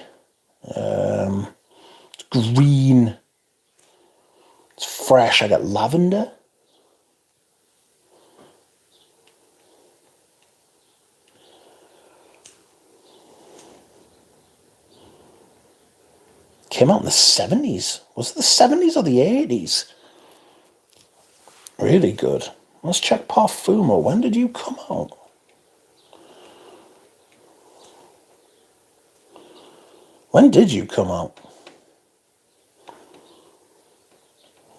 It's green. It's fresh. I got lavender. Came out in the 70s. Was it the 70s or the 80s? Really good. Let's check Parfumo. When did you come out? When did you come out?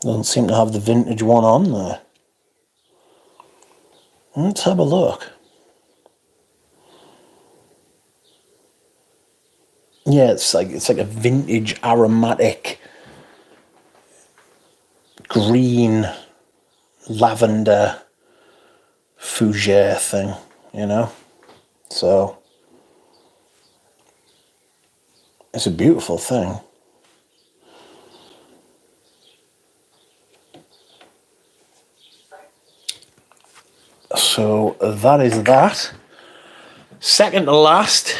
Doesn't seem to have the vintage one on there. Let's have a look. Yeah, it's like a vintage aromatic green lavender fougere thing, you know? So it's a beautiful thing. So that is that. Second to last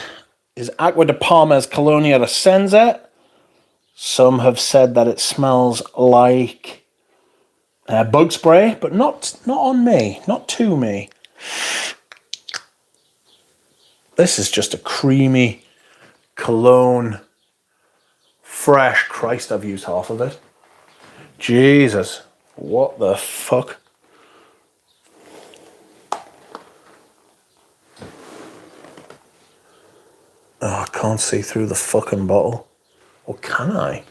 is Acqua di Parma's Colonia Essenza. Some have said that it smells like bug spray, but not on me, not to me. This is just a creamy cologne, fresh. Christ, I've used half of it. Jesus, what the fuck? Oh, I can't see through the fucking bottle. Or can I?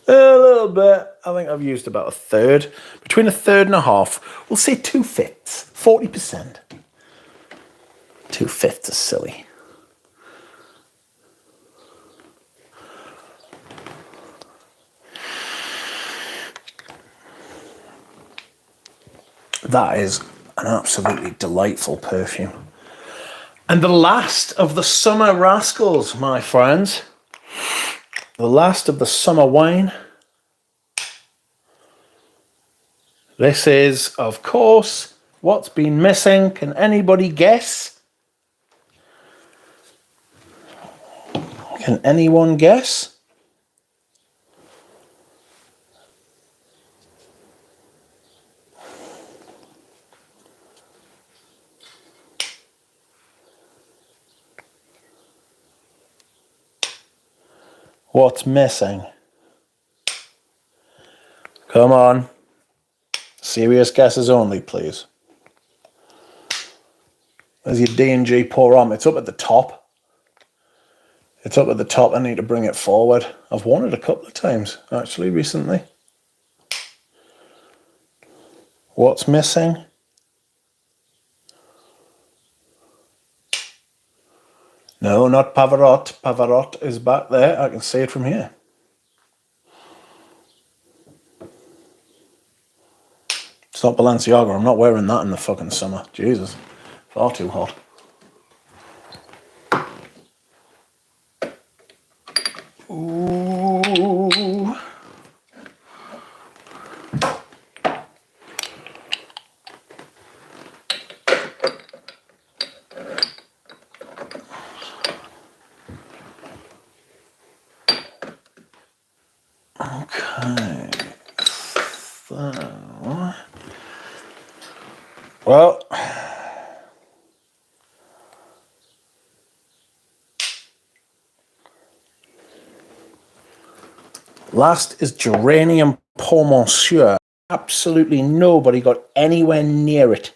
A little bit. I think I've used about a third. Between a third and a half. We'll say 2/5. 40%. 2/5 is silly. That is an absolutely delightful perfume. And the last of the summer rascals, my friends. The last of the summer wine. This is, of course, what's been missing. Can anybody guess? Can anyone guess? What's missing? Come on. Serious guesses only, please. There's your D&G pour on. It's up at the top. It's up at the top. I need to bring it forward. I've worn it a couple of times, actually, recently. What's missing? No, not Pavarotti. Pavarotti is back there. I can see it from here. It's not Balenciaga. I'm not wearing that in the fucking summer. Jesus. Far too hot. Ooh. Okay. So. Well. Last is Geranium Pour Monsieur. Absolutely nobody got anywhere near it.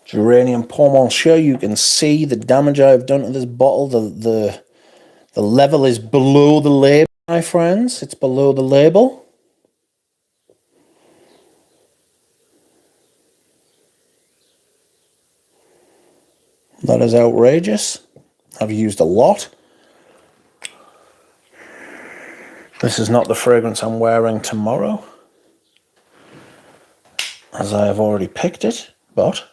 Geranium Pour Monsieur. You can see the damage I've done to this bottle. The level is below the label, my friends. It's below the label. That is outrageous. I've used a lot. This is not the fragrance I'm wearing tomorrow, as I have already picked it, but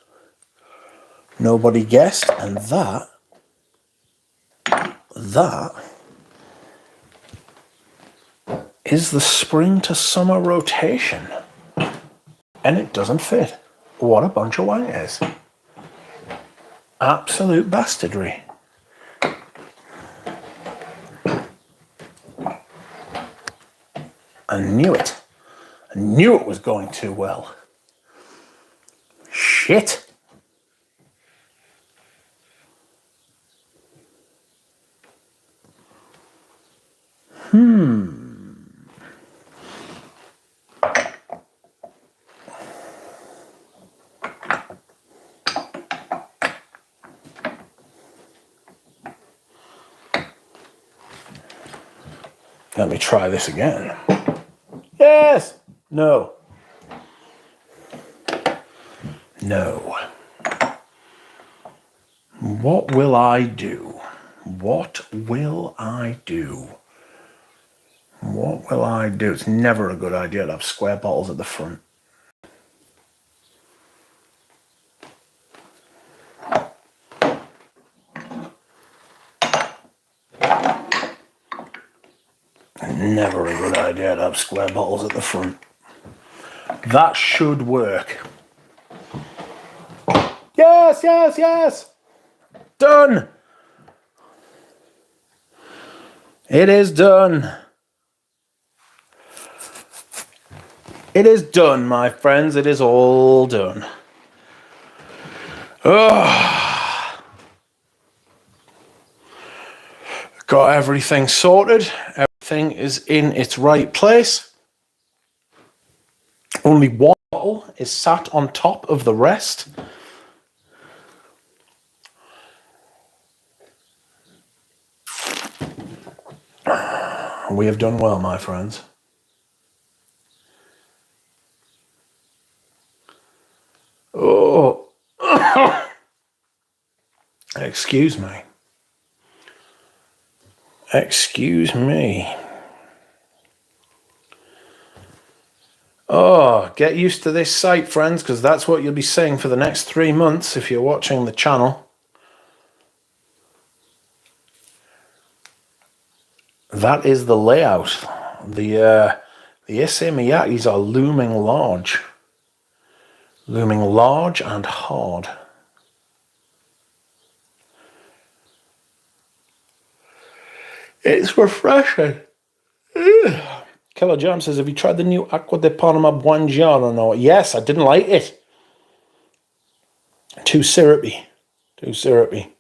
nobody guessed, and that is the spring to summer rotation. And it doesn't fit. What a bunch of wankers. Absolute bastardry. I knew it. I knew it was going too well. Shit. Let me try this again. Yes. No. No. What will I do? What will I do? What will I do? It's never a good idea to have square bottles at the front. Never a good idea to have square bottles at the front. That should work. Yes, yes, yes. Done. It is done. It is done, my friends. It is all done. Got everything sorted. Everything is in its right place. Only one bottle is sat on top of the rest. We have done well, my friends. Oh. Excuse me. Excuse me. Oh, get used to this sight, friends, because that's what you'll be seeing for the next 3 months if you're watching the channel. That is the layout. The Issey Miyake's are looming large. Looming large and hard. It's refreshing. Killer Jam says, have you tried the new Acqua di Panama Buongiorno? No. Yes, I didn't like it. Too syrupy. Too syrupy.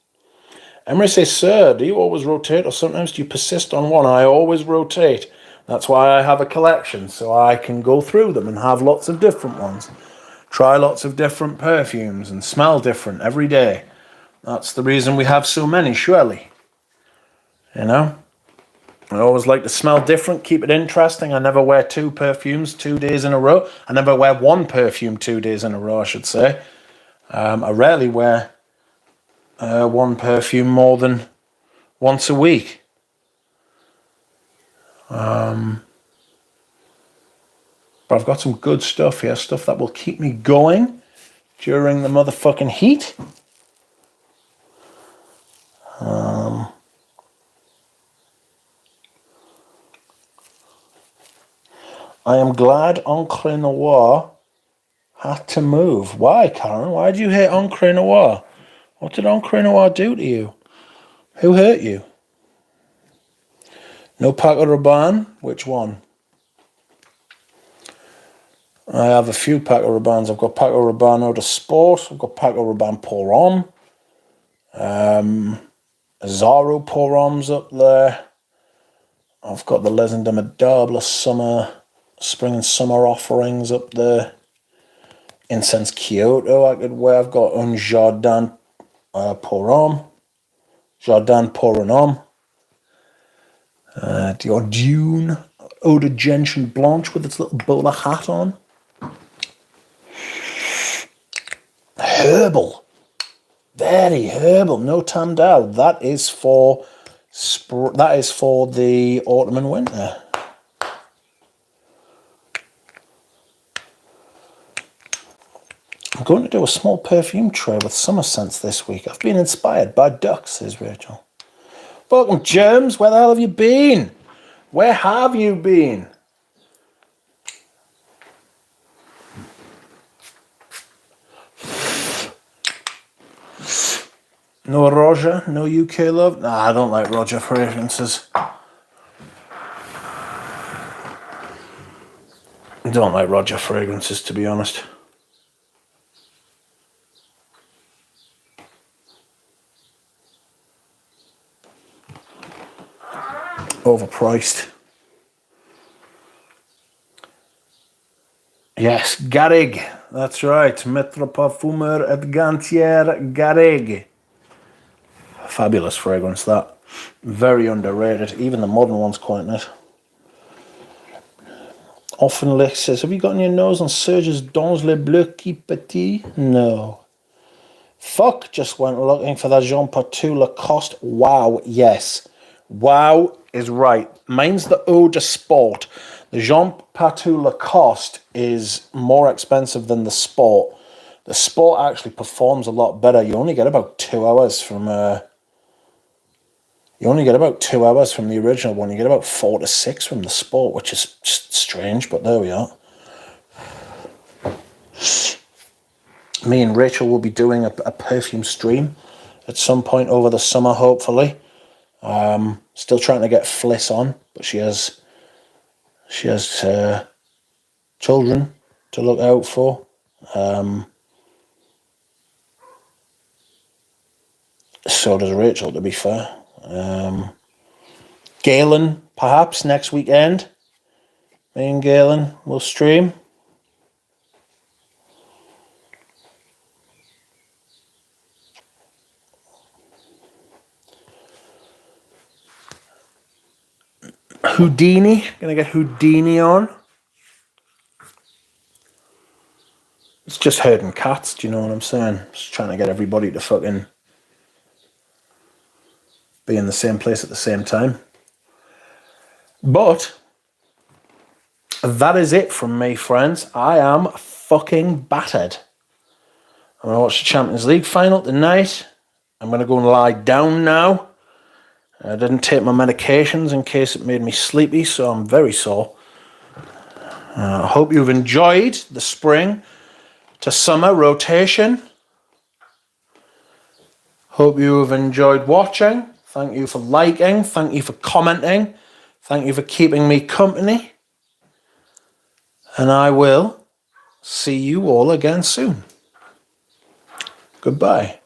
Emery says, sir, do you always rotate or sometimes do you persist on one? I always rotate. That's why I have a collection, so I can go through them and have lots of different ones. Try lots of different perfumes and smell different every day. That's the reason we have so many, surely. You know? I always like to smell different, keep it interesting. I never wear 2 perfumes 2 days in a row. I never wear 1 perfume 2 days in a row, I should say. I rarely wear 1 perfume more than once a week. But I've got some good stuff here, stuff that will keep me going during the motherfucking heat. I am glad Encre Noire had to move. Why, Karen? Why did you hate Encre Noire? What did Encre Noire do to you? Who hurt you? No Paco Rabanne? Which one? I have a few Paco Rabannes. I've got Paco Rabanne Eau de Sport. I've got Paco Rabanne Pour Homme. Zaro Pour Hommes up there. I've got the Les Indomadables spring and summer offerings up there. Incense Kyoto I could wear. I've got Un Jardin Pour Homme. Jardin Pour un Homme. Your Dune Eau de Gentian Blanche with its little bowler hat on. Herbal. Very herbal. No Tandau. That is for the autumn and winter. I'm going to do a small perfume tray with summer scents this week. I've been inspired by ducks, says Rachel. Welcome, Germs. Where the hell have you been? Where have you been? No Roger, no UK love. Nah, I don't like Roger fragrances. I don't like Roger fragrances, to be honest. Overpriced. Yes, Garrig. That's right. Maître Parfumeur at Gantier Garrig. Fabulous fragrance, that. Very underrated. Even the modern one's quite nice. Often Lick says, have you got on your nose on Serge's Dans le Bleu qui Petit? No. Fuck, just went looking for that Jean Patou Lacoste. Wow, yes. Wow is right. Mine's the Eau de Sport. The Jean Patou Lacoste is more expensive than the Sport. The Sport actually performs a lot better. You only get about 2 hours from... You only get about 2 hours from the original one. You get about 4 to 6 from the Sport, which is just strange, but there we are. Me and Rachel will be doing a perfume stream at some point over the summer, hopefully. Still trying to get Fliss on, but she has children to look out for. So does Rachel, to be fair. Galen, perhaps next weekend. Me and Galen will stream. Houdini, gonna get Houdini on. It's just herding cats, do you know what I'm saying? Just trying to get everybody to fucking be in the same place at the same time. But that is it from me, friends. I am fucking battered. I'm going to watch the Champions League final tonight. I'm going to go and lie down now. I didn't take my medications in case it made me sleepy, so I'm very sore. I hope you've enjoyed the spring to summer rotation. Hope you have enjoyed watching. Thank you for liking. Thank you for commenting. Thank you for keeping me company. And I will see you all again soon. Goodbye.